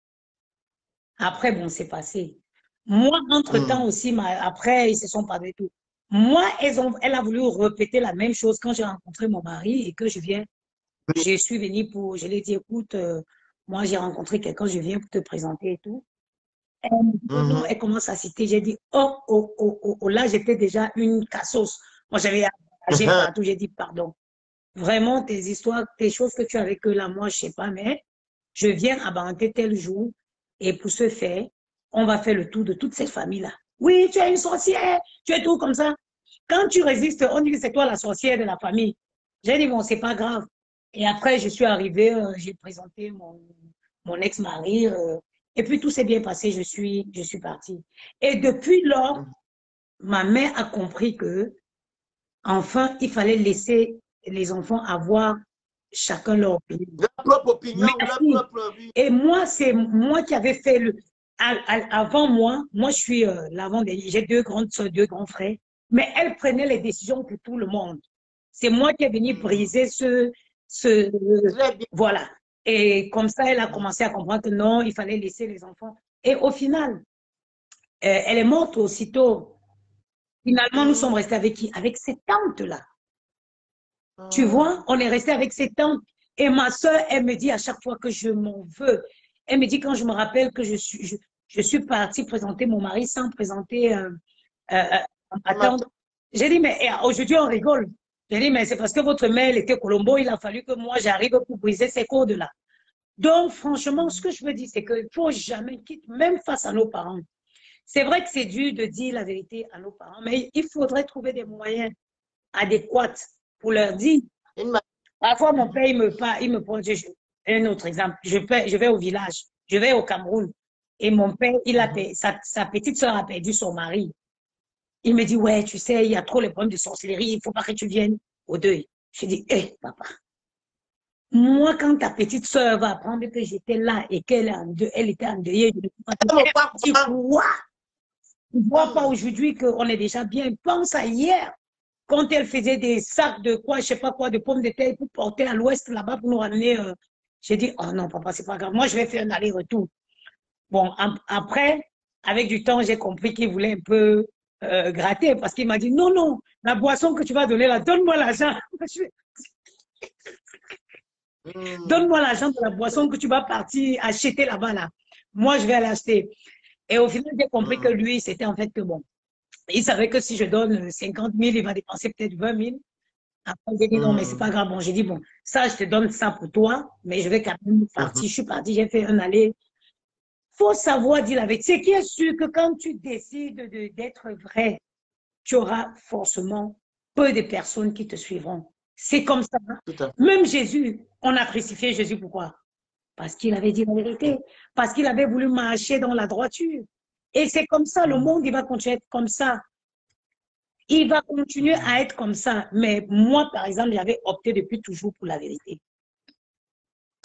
Après, bon, c'est passé. Moi, entre-temps aussi, après, ils se sont parlé tout. Moi, elle a voulu répéter la même chose quand j'ai rencontré mon mari et que je suis venue je lui ai dit, écoute, moi, j'ai rencontré quelqu'un, je viens pour te présenter et tout. Elle commence à citer, j'ai dit, oh, là, j'étais déjà une cassos. Moi, j'avais agi partout, j'ai dit, pardon. Vraiment, tes histoires, tes choses que tu as avec eux là, moi, je ne sais pas, mais je viens avancer tel jour et pour ce faire, on va faire le tour de toute cette famille-là. Oui, tu es une sorcière, tu es tout comme ça. Quand tu résistes, on dit que c'est toi la sorcière de la famille. J'ai dit, bon, c'est pas grave. Et après, je suis arrivée, j'ai présenté mon ex-mari, et puis tout s'est bien passé, je suis partie. Et depuis lors, ma mère a compris que, enfin, il fallait laisser les enfants avoir chacun leur opinion. Leur propre opinion, leur propre vie. Et moi, c'est moi qui avais fait avant moi, je suis j'ai deux grandes soeurs, deux grands frères, mais elles prenaient les décisions pour tout le monde. C'est moi qui ai venu briser voilà. Et comme ça, elle a commencé à comprendre que non, il fallait laisser les enfants. Et au final, elle est morte aussitôt. Finalement, nous sommes restés avec qui? Avec ses tantes-là. Tu vois, on est resté avec ses tantes. Et ma soeur, elle me dit à chaque fois que je m'en veux. Elle me dit quand je me rappelle que je suis partie présenter mon mari sans présenter ma tante. J'ai dit, mais aujourd'hui, on rigole. J'ai dit, mais c'est parce que votre mère, elle était Colombo, il a fallu que moi, j'arrive pour briser ces codes-là. Donc, franchement, ce que je veux dire, c'est qu'il ne faut jamais quitter, même face à nos parents. C'est vrai que c'est dur de dire la vérité à nos parents, mais il faudrait trouver des moyens adéquats pour leur dire. Parfois, mon père, il me prend, un autre exemple, je vais au village, je vais au Cameroun, et mon père, sa petite soeur a perdu son mari. Il me dit, ouais, tu sais, il y a trop les problèmes de sorcellerie, il ne faut pas que tu viennes au deuil. Je dis, hé, papa, moi, quand ta petite soeur va apprendre que j'étais là et qu'elle était endeuillée, je ne peux pas te dire quoi. Tu ne vois pas aujourd'hui qu'on est déjà bien. Pense à hier, quand elle faisait des sacs de quoi, je ne sais pas quoi, de pommes de terre pour porter à l'ouest là-bas pour nous ramener. J'ai dit, oh non, papa, c'est pas grave. Moi, je vais faire un aller-retour. Bon, après, avec du temps, j'ai compris qu'il voulait un peu gratter parce qu'il m'a dit, non, non, la boisson que tu vas donner là, donne-moi l'argent. Donne-moi l'argent de la boisson que tu vas partir acheter là-bas, là. Moi, je vais l'acheter. Et au final, j'ai compris que lui, c'était en fait que bon. Il savait que si je donne 50 000, il va dépenser peut-être 20 000. Après, j'ai dit non, mais c'est pas grave. Bon, j'ai dit bon, ça, je te donne ça pour toi, mais je vais quand même partir. Je suis partie, j'ai fait un aller. Faut savoir dire la vérité. C'est qui est sûr que quand tu décides d'être vrai, tu auras forcément peu de personnes qui te suivront. C'est comme ça. Même Jésus, on a crucifié Jésus, pourquoi? Parce qu'il avait dit la vérité, parce qu'il avait voulu marcher dans la droiture. Et c'est comme ça, le monde, il va continuer à être comme ça. Il va continuer à être comme ça. Mais moi, par exemple, j'avais opté depuis toujours pour la vérité.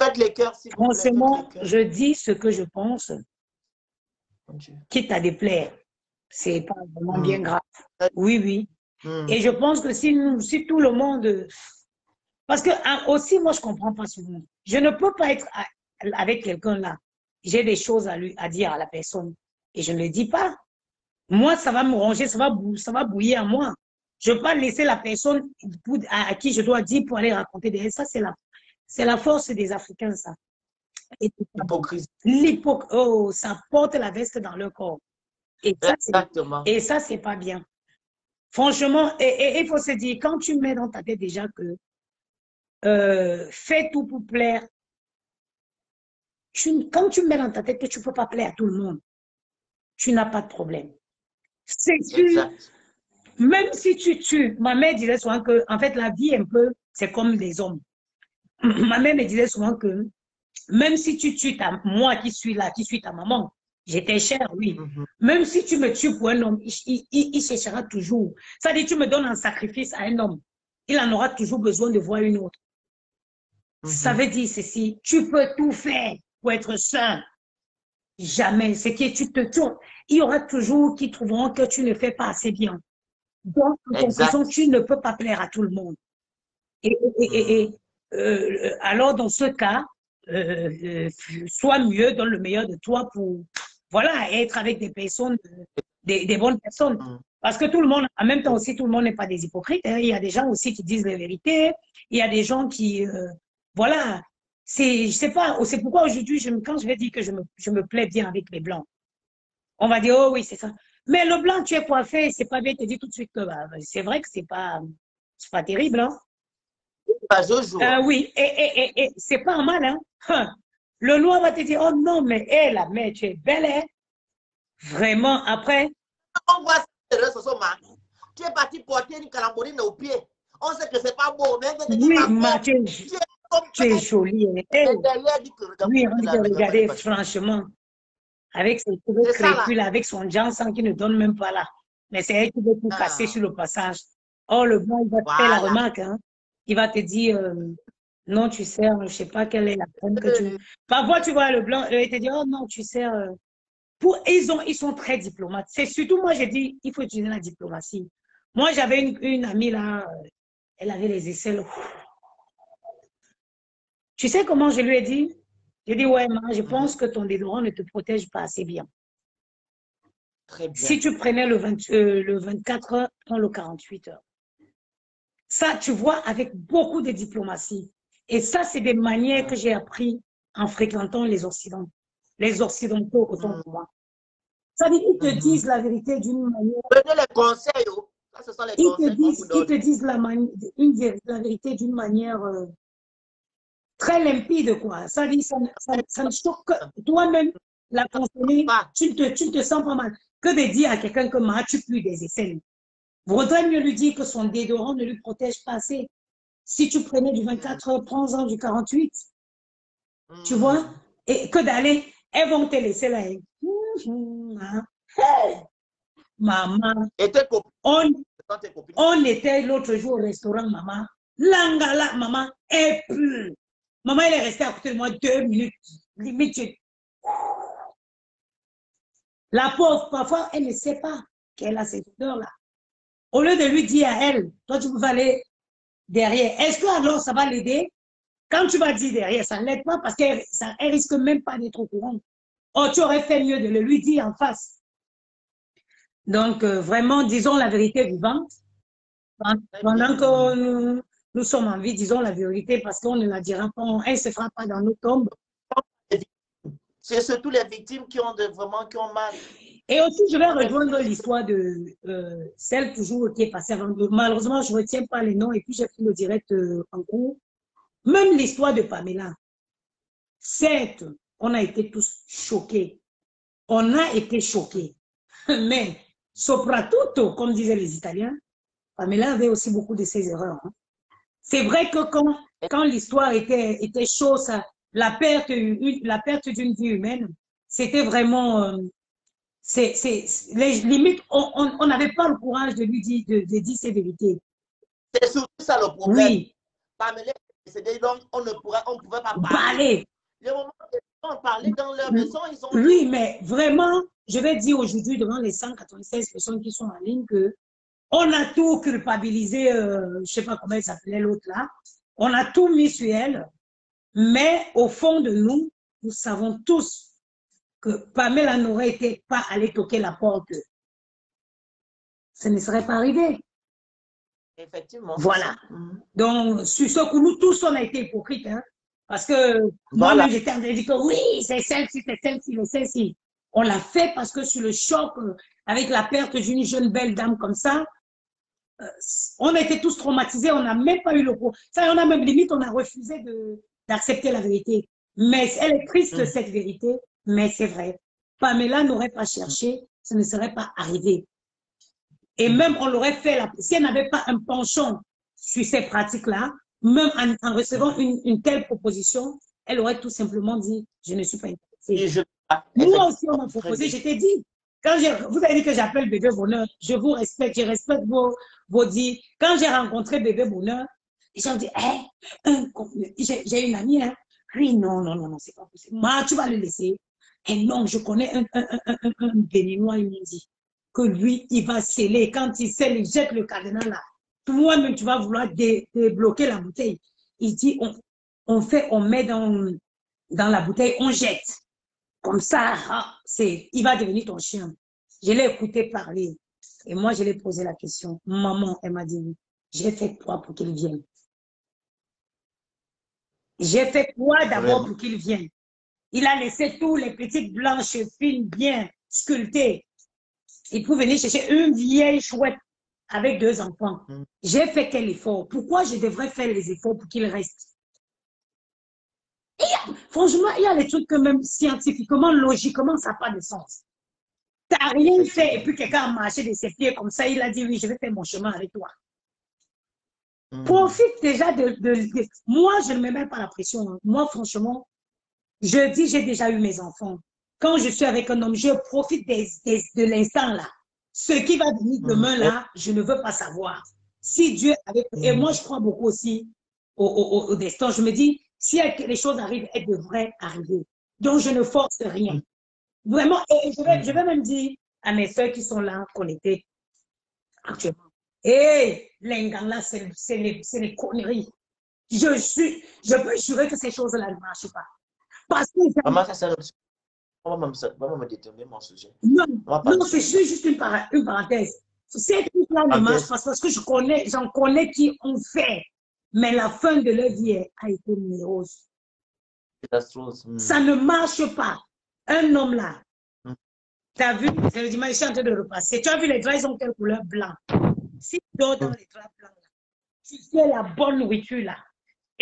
Faites les cœurs, s'il vous plaît. Franchement, je dis ce que je pense, quitte à déplaire. C'est pas vraiment bien grave. Oui, oui. Et je pense que si tout le monde... Parce que aussi, moi, je ne comprends pas souvent. Je ne peux pas être avec quelqu'un là. J'ai des choses à dire à la personne. Et je ne le dis pas. Moi, ça va me ronger, ça va bouillir à moi. Je ne veux pas laisser la personne à qui je dois dire pour aller raconter des... Ça, c'est la force des Africains, ça. L'hypocrisie. Oh, ça porte la veste dans leur corps. Exactement. Et ça, c'est pas bien. Franchement, et il faut se dire, quand tu mets dans ta tête déjà que fais tout pour plaire, quand tu mets dans ta tête que tu ne peux pas plaire à tout le monde, tu n'as pas de problème. C'est sûr. Même si tu tues, ma mère disait souvent que, en fait, la vie un peu, c'est comme les hommes. Ma mère me disait souvent que, même si tu tues moi qui suis là, qui suis ta maman, j'étais chère, oui. Même si tu me tues pour un homme, il cherchera toujours. Ça dit, tu me donnes un sacrifice à un homme, il en aura toujours besoin de voir une autre. Ça veut dire ceci, tu peux tout faire pour être sain. Jamais. C'est que il y aura toujours qui trouveront que tu ne fais pas assez bien. Donc, en conclusion, tu ne peux pas plaire à tout le monde. Alors, dans ce cas, sois mieux, donne le meilleur de toi pour, voilà, être avec des personnes, des bonnes personnes. Parce que tout le monde, en même temps aussi, tout le monde n'est pas des hypocrites. Hein. Il y a des gens aussi qui disent la vérité. Il y a des gens qui, voilà, je sais pas, c'est pourquoi aujourd'hui, quand je vais dire que je me plais bien avec les blancs, on va dire, oh oui, c'est ça. Mais le blanc, tu es coiffé, c'est pas bien, te dis tout de suite que c'est vrai que c'est pas terrible, hein. Oui, et c'est pas mal, hein. Le noir va te dire, oh non, mais hé, la mère, tu es belle, hein. Vraiment, après. On voit ça, tu es parti porter une calamborine au pied. On sait que c'est pas beau, mais oui, tu es jolie. Hein. Oui, on dit, regardez, franchement, avec ses cheveux crépus, là, avec son Johnson qui ne donne même pas là. Mais c'est elle qui veut tout casser sur le passage. Oh, le blanc, il va te faire la remarque, hein. Il va te dire, non, tu sers, je ne sais pas quelle est la crème que tu... Parfois, tu vois le blanc, il te dit, oh non, tu sers... Ils sont très diplomates. C'est surtout, moi, j'ai dit, il faut utiliser la diplomatie. Moi, j'avais une amie là, Elle avait les aisselles. Tu sais comment je lui ai dit? J'ai dit, ouais, maman, je pense que ton déodorant ne te protège pas assez bien. Très bien. Si tu prenais le 24 heures, prends le 48 heures. Ça, tu vois, avec beaucoup de diplomatie. Et ça, c'est des manières que j'ai appris en fréquentant les Occidentaux. Les Occidentaux autant que moi. Ça veut dire qu'ils te disent la vérité d'une manière. Prenez les conseils. Oh. Ça, ce sont les conseils qu'on vous donne. Ils te disent la vérité d'une manière très limpide, quoi. Ça dit, ça ne choque que toi-même, la consommer, tu ne te sens pas mal. Que de dire à quelqu'un que tu plus des aisselles. Vaudrait mieux lui dire que son déodorant ne lui protège pas assez. Si tu prenais du 24 heures, prends-en du 48. Tu vois? Et que d'aller, elles vont te laisser là. Maman. Et tes copines? On était l'autre jour au restaurant, maman. Langala, maman, et plus. Maman, elle est restée à côté de moi 2 minutes. Limite. La pauvre, parfois, elle ne sait pas qu'elle a cette odeur-là. Au lieu de lui dire à elle, toi, tu peux aller derrière. Est-ce que alors ça va l'aider? Quand tu vas dire derrière, ça ne l'aide pas parce qu'elle ne risque même pas d'être au courant. Oh, tu aurais fait mieux de le lui dire en face. Donc, vraiment, disons la vérité vivante. Pendant que nous sommes en vie, disons la vérité parce qu'on ne la dira pas, elle ne se fera pas dans nos tombes. C'est surtout les victimes qui ont vraiment mal. Et aussi, je vais rejoindre l'histoire de celle toujours qui est passée avant. Malheureusement, je ne retiens pas les noms et puis j'ai pris le direct en cours. Même l'histoire de Pamela. Certes, on a été tous choqués. On a été choqués. Mais, soprattutto, comme disaient les Italiens, Pamela avait aussi beaucoup de ses erreurs. Hein. C'est vrai que quand l'histoire était chaude, la perte d'une vie humaine, c'était vraiment... les limites, on n'avait pas le courage de lui dire, de dire ses vérités. C'est surtout ça le problème. Oui. Pamela, donc on ne pouvait pas parler. Les moments où on parlait dans leur maison, ils ont... Oui, mais vraiment, je vais dire aujourd'hui devant les 196 personnes qui sont en ligne que on a tout culpabilisé, je ne sais pas comment elle s'appelait l'autre là, on a tout mis sur elle, mais au fond de nous, nous savons tous que Pamela n'aurait été pas allée toquer la porte. Ça ne serait pas arrivé. Effectivement. Voilà. Donc, sur ce coup, nous tous, on a été hypocrites. Hein, parce que moi-même, j'étais en train de dire que oui, c'est celle-ci, c'est celle-ci, c'est celle-ci. On l'a fait parce que sur le choc, avec la perte d'une jeune belle dame comme ça, on a été tous traumatisés, on n'a même pas eu le coup. Ça, on a même limite, on a refusé d'accepter la vérité. Mais elle est triste, cette vérité, mais c'est vrai. Pamela n'aurait pas cherché, ce ne serait pas arrivé. Et même on l'aurait fait, si elle n'avait pas un penchant sur ces pratiques-là, même en recevant une telle proposition, elle aurait tout simplement dit, je ne suis pas intéressée. Moi aussi, on m'a proposé, je t'ai dit. Quand vous avez dit que j'appelle Bébé Bonheur, je vous respecte, je respecte vos dits. Quand j'ai rencontré Bébé Bonheur, les gens disent, j'ai une amie, hein. Oui, non, c'est pas possible. Moi, tu vas le laisser. Et non, je connais un Béninois, il me dit que lui, il va sceller. Quand il scelle, il jette le cadenas là. Toi-même, tu vas vouloir débloquer la bouteille. Il dit, on met dans la bouteille, on jette. Comme ça, il va devenir ton chien. Je l'ai écouté parler. Et moi, je lui ai posé la question. Maman, elle m'a dit, j'ai fait quoi pour qu'il vienne? J'ai fait quoi d'abord pour qu'il vienne? Il a laissé tous les petites blanches fines bien sculptées. Il peut venir chercher une vieille chouette avec 2 enfants. J'ai fait quel effort? Pourquoi je devrais faire les efforts pour qu'il reste? Franchement, il y a des trucs que même scientifiquement, logiquement, ça n'a pas de sens. Tu n'as rien fait et puis quelqu'un a marché de ses pieds comme ça, il a dit oui, je vais faire mon chemin avec toi. Profite déjà Moi, je ne me mets pas la pression. Hein. Moi, franchement, je dis j'ai déjà eu mes enfants. Quand je suis avec un homme, je profite de l'instant là. Ce qui va venir demain là, je ne veux pas savoir. Si Dieu avait... Et moi, je crois beaucoup aussi au destin. Je me dis, si les choses arrivent, elles devraient arriver. Donc, je ne force rien. Vraiment, et je vais même dire à mes soeurs qui sont là, connectées actuellement, Et les gars là, c'est les conneries. Je peux jurer que ces choses-là ne marchent pas. Parce que... Maman, ça c'est... On va me déterminer mon sujet. Non, non, c'est juste une parenthèse. Ces trucs-là ne marchent pas parce que j'en connais qui ont fait, mais la fin de leur vie a été névrose. Ça ne marche pas. Un homme là, tu as vu, c'est le dimanche, je suis en train de repasser. Tu as vu les draps, ils ont quelle couleur? Blanc. Si tu dors dans les draps blancs, là, tu fais la bonne nourriture là.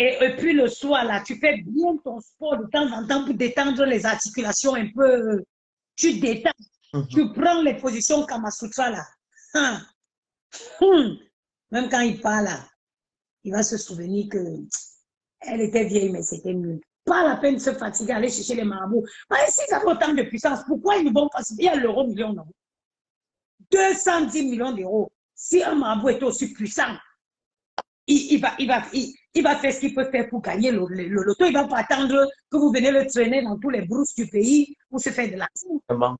Et puis le soir là, tu fais bien ton sport de temps en temps pour détendre les articulations un peu. Tu détends. Tu prends les positions Kamasutra là. Même quand il parle là, il va se souvenir que elle était vieille, mais c'était mieux. Pas la peine de se fatiguer, aller chercher les marabouts. Mais s'ils avaient autant de puissance, pourquoi ils ne vont pas? Il y a l'euro million d'euros. 210 millions d'euros. Si un marabout est aussi puissant, il va faire ce qu'il peut faire pour gagner le loto. Il ne va pas attendre que vous venez le traîner dans tous les brousses du pays pour se faire de l'argent.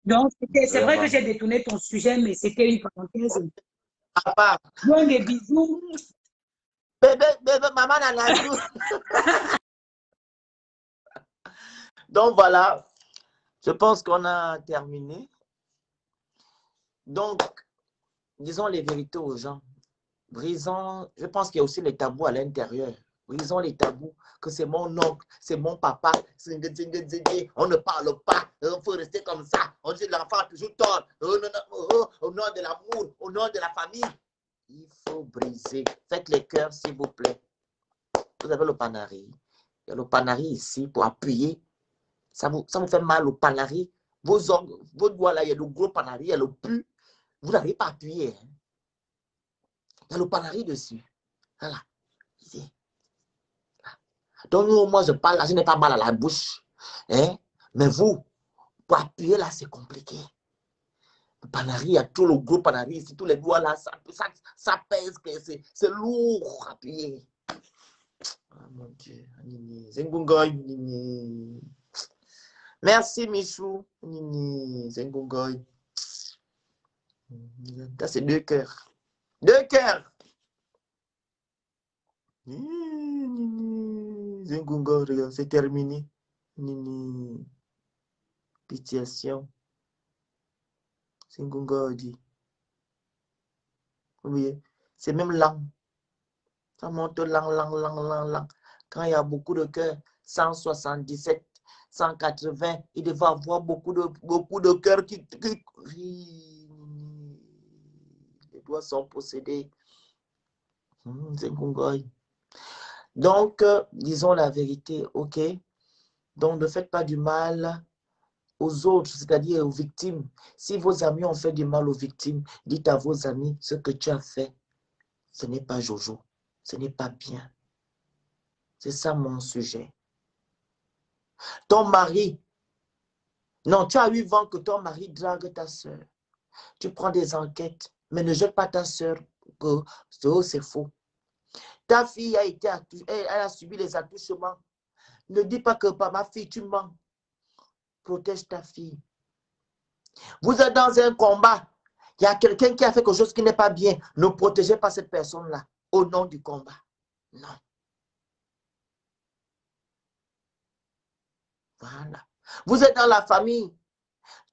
Donc, c'est vrai que j'ai détourné ton sujet, mais c'était une parenthèse. Papa. Bon, des bisous. Bébé, maman n'a la joue. Donc, voilà. Je pense qu'on a terminé. Donc, disons les vérités aux gens. Brisons, je pense qu'il y a aussi les tabous à l'intérieur. Brisons les tabous, que c'est mon oncle, c'est mon papa, on ne parle pas, il faut rester comme ça. On dit l'enfant a toujours tort, au nom de l'amour, au nom de la famille. Il faut briser. Faites les cœurs, s'il vous plaît. Vous avez le panari. Il y a le panari ici pour appuyer. Ça vous fait mal au panari. Vos doigts là, il y a le gros panari, il y a le pu. Vous n'avez pas appuyé. Hein. Il y a le panari dessus. Voilà. Ici. Donc, moi, je parle là, je n'ai pas mal à la bouche. Hein? Mais vous, pour appuyer là, c'est compliqué. Le panari, il y a tout le gros panari ici, tous les doigts là, ça pèse, c'est lourd à appuyer. Oh mon Dieu. Merci, Michou. Zengungoy. Ça, c'est 2 cœurs. 2 cœurs. Zengungoy, c'est terminé. Pitiation. Zengungoy dit. Oui, c'est même lent. Ça monte lent. Quand il y a beaucoup de cœurs, 177, 180, il devait avoir beaucoup de cœurs qui... Les doigts sont possédés. Donc, disons la vérité, ok? Donc, ne faites pas du mal aux autres, c'est-à-dire aux victimes. Si vos amis ont fait du mal aux victimes, dites à vos amis ce que tu as fait. Ce n'est pas Jojo. Ce n'est pas bien. C'est ça mon sujet. Ton mari, non, tu as eu vent que ton mari drague ta soeur. Tu prends des enquêtes, mais ne jette pas ta soeur que c'est faux. Ta fille elle a subi les attouchements. Ne dis pas que par ma fille, tu mens. Protège ta fille. Vous êtes dans un combat. Il y a quelqu'un qui a fait quelque chose qui n'est pas bien. Ne protégez pas cette personne-là au nom du combat. Non. Voilà. Vous êtes dans la famille.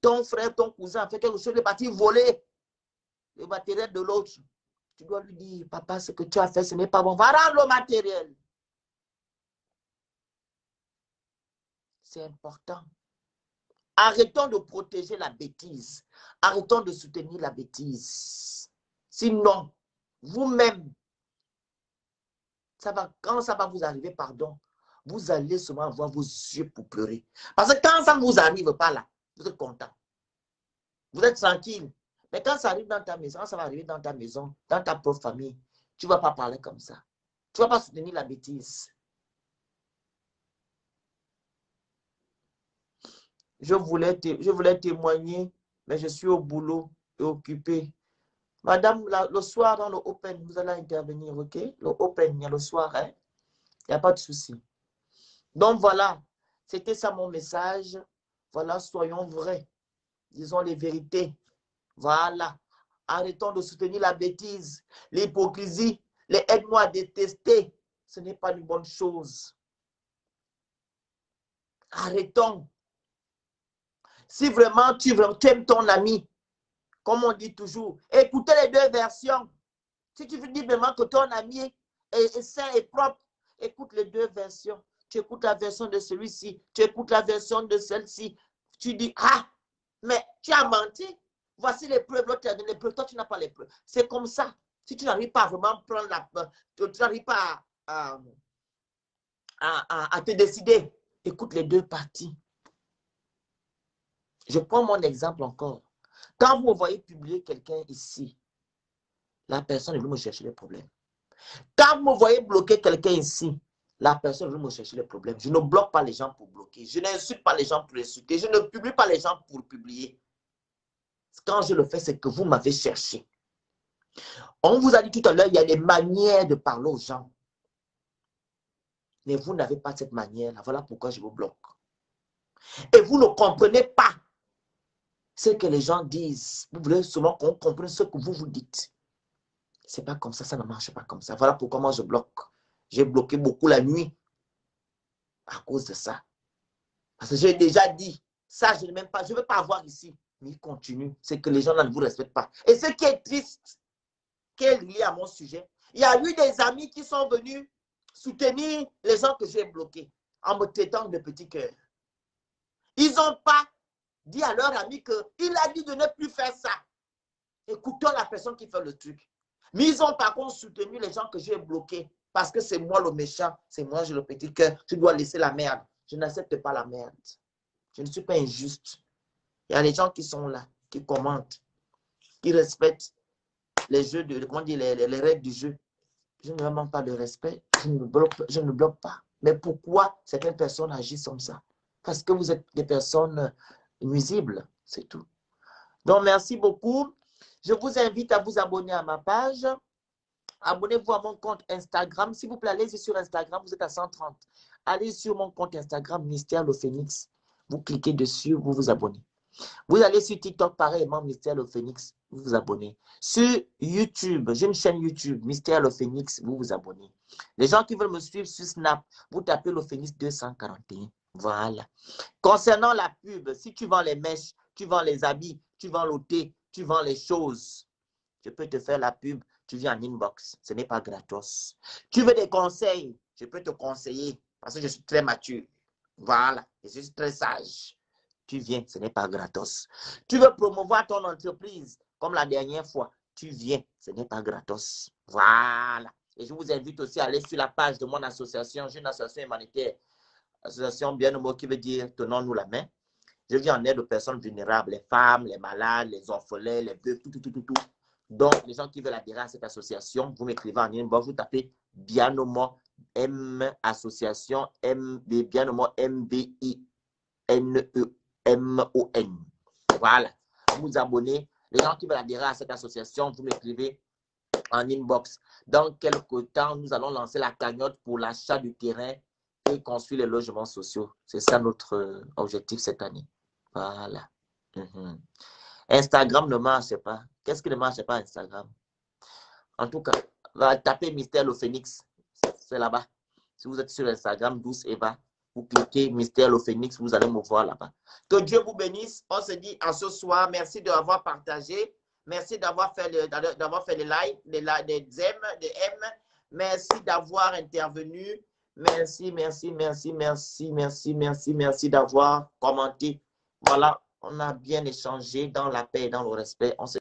Ton frère, ton cousin a fait quelque chose, il est parti voler le matériel de l'autre. Tu dois lui dire, papa, ce que tu as fait, ce n'est pas bon. Va rendre le matériel. C'est important. Arrêtons de protéger la bêtise. Arrêtons de soutenir la bêtise. Sinon, vous-même, quand ça va vous arriver, pardon, vous allez souvent avoir vos yeux pour pleurer. Parce que quand ça ne vous arrive pas là, vous êtes content. Vous êtes tranquille. Mais quand ça arrive dans ta maison, ça va arriver dans ta maison, dans ta propre famille, tu ne vas pas parler comme ça. Tu ne vas pas soutenir la bêtise. Je voulais témoigner, mais je suis au boulot et occupé. Madame, le soir dans le Open, vous allez intervenir, ok? Le Open, il y a le soir, hein? Il n'y a pas de souci. Donc voilà, c'était ça mon message. Voilà, soyons vrais. Disons les vérités. Voilà. Arrêtons de soutenir la bêtise, l'hypocrisie, les aide-moi à détester. Ce n'est pas une bonne chose. Arrêtons. Si vraiment tu aimes ton ami, comme on dit toujours, écoutez les deux versions. Si tu veux dire vraiment que ton ami est sain et propre, écoute les deux versions. Tu écoutes la version de celui-ci, tu écoutes la version de celle-ci. Tu dis, ah, mais tu as menti. Voici les preuves, l'autre a donné les preuves, toi tu n'as pas les preuves. C'est comme ça. Si tu n'arrives pas à vraiment prendre tu n'arrives pas à te décider, écoute les deux parties. Je prends mon exemple encore. Quand vous me voyez publier quelqu'un ici, la personne est venue me chercher les problèmes. Quand vous me voyez bloquer quelqu'un ici, la personne est venue me chercher les problèmes. Je ne bloque pas les gens pour bloquer. Je n'insulte pas les gens pour insulter. Je ne publie pas les gens pour publier. Quand je le fais, c'est que vous m'avez cherché. On vous a dit tout à l'heure, il y a des manières de parler aux gens. Mais vous n'avez pas cette manière-là. Voilà pourquoi je vous bloque. Et vous ne comprenez pas ce que les gens disent. Vous voulez seulement qu'on comprenne ce que vous dites. C'est pas comme ça, ça ne marche pas comme ça. Voilà pourquoi moi je bloque. J'ai bloqué beaucoup la nuit à cause de ça. Parce que j'ai déjà dit, ça je ne même pas, je ne veux pas avoir ici. Mais il continue. C'est que les gens là ne vous respectent pas. Et ce qui est triste, qui est lié à mon sujet, il y a eu des amis qui sont venus soutenir les gens que j'ai bloqués en me traitant de petit cœur. Ils n'ont pas dit à leur ami qu'il a dit de ne plus faire ça. Écoutons la personne qui fait le truc. Mais ils ont par contre soutenu les gens que j'ai bloqués parce que c'est moi le méchant, c'est moi j'ai le petit cœur, tu dois laisser la merde. Je n'accepte pas la merde. Je ne suis pas injuste. Il y a des gens qui sont là, qui commentent, qui respectent les jeux de, comment dire, les règles du jeu. Je ne demande pas de respect, je ne bloque pas. Mais pourquoi certaines personnes agissent comme ça? Parce que vous êtes des personnes nuisibles, c'est tout. Donc, merci beaucoup. Je vous invite à vous abonner à ma page. Abonnez-vous à mon compte Instagram. S'il vous plaît, allez sur Instagram, vous êtes à 130. Allez sur mon compte Instagram, Mystère le Phénix. Vous cliquez dessus, vous vous abonnez. Vous allez sur TikTok, pareillement, Mystère le Phénix, vous vous abonnez. Sur YouTube, j'ai une chaîne YouTube, Mystère le Phénix, vous vous abonnez. Les gens qui veulent me suivre sur Snap, vous tapez le Phénix 241. Voilà. Concernant la pub, si tu vends les mèches, tu vends les habits, tu vends le thé, tu vends les choses, je peux te faire la pub, tu viens en inbox, ce n'est pas gratos. Tu veux des conseils, je peux te conseiller, parce que je suis très mature. Voilà, et je suis très sage. Tu viens, ce n'est pas gratos. Tu veux promouvoir ton entreprise, comme la dernière fois, tu viens, ce n'est pas gratos. Voilà. Et je vous invite aussi à aller sur la page de mon association. J'ai une association humanitaire, association bien nommée qui veut dire tenons-nous la main. Je viens en aide aux personnes vulnérables, les femmes, les malades, les orphelins, les veuves, tout. Donc, les gens qui veulent adhérer à cette association, vous m'écrivez en inbox, vous tapez Bianomon M Association, Bianomon MBINEMON. Voilà. Vous vous abonnez. Les gens qui veulent adhérer à cette association, vous m'écrivez en inbox. Dans quelques temps, nous allons lancer la cagnotte pour l'achat du terrain et construire les logements sociaux. C'est ça notre objectif cette année. Voilà. Instagram ne marche pas. Qu'est-ce qui ne marche pas Instagram? En tout cas, va taper Mystère le Phénix. C'est là-bas. Si vous êtes sur Instagram, Douce Eva, vous cliquez Mystère le Phénix, vous allez me voir là-bas. Que Dieu vous bénisse. On se dit à ce soir. Merci d'avoir partagé. Merci d'avoir fait les likes, des M. Merci d'avoir intervenu. Merci d'avoir commenté. Voilà, on a bien échangé dans la paix et dans le respect. On se